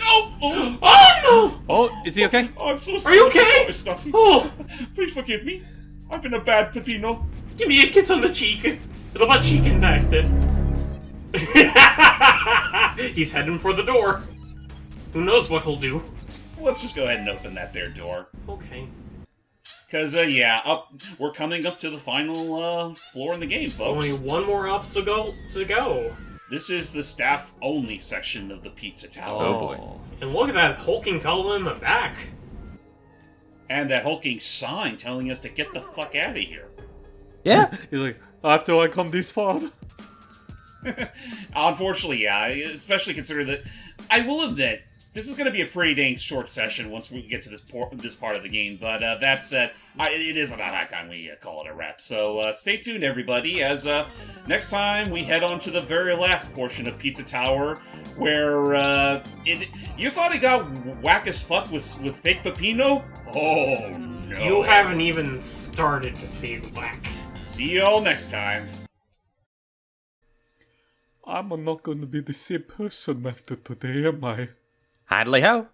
Oh! Oh! Oh Oh, is he okay? Oh, I'm so no! sorry. Are you okay? I'm so sorry, Snotty. Oh! Please forgive me. I've been a bad Peppino. Give me a kiss on the cheek. The butt cheek, in fact. He's heading for the door. Who knows what he'll do? Let's just go ahead and open that there door. Okay. Because, yeah, we're coming up to the final floor in the game, folks. Only one more obstacle to go. This is the staff-only section of the pizza tower. Oh boy. And look at that hulking fella in the back. And that hulking sign telling us to get the fuck out of here. Yeah. He's like, after I come this far. Unfortunately, yeah, especially considering that, I will admit, this is going to be a pretty dang short session once we get to this part of the game, but that said, it is about high time we call it a wrap. So stay tuned, everybody, as next time we head on to the very last portion of Pizza Tower, where you thought it got whack as fuck with fake Peppino? Oh no! You haven't even started to see the whack. See y'all next time. I'm not gonna be the same person after today, am I? Hadley how?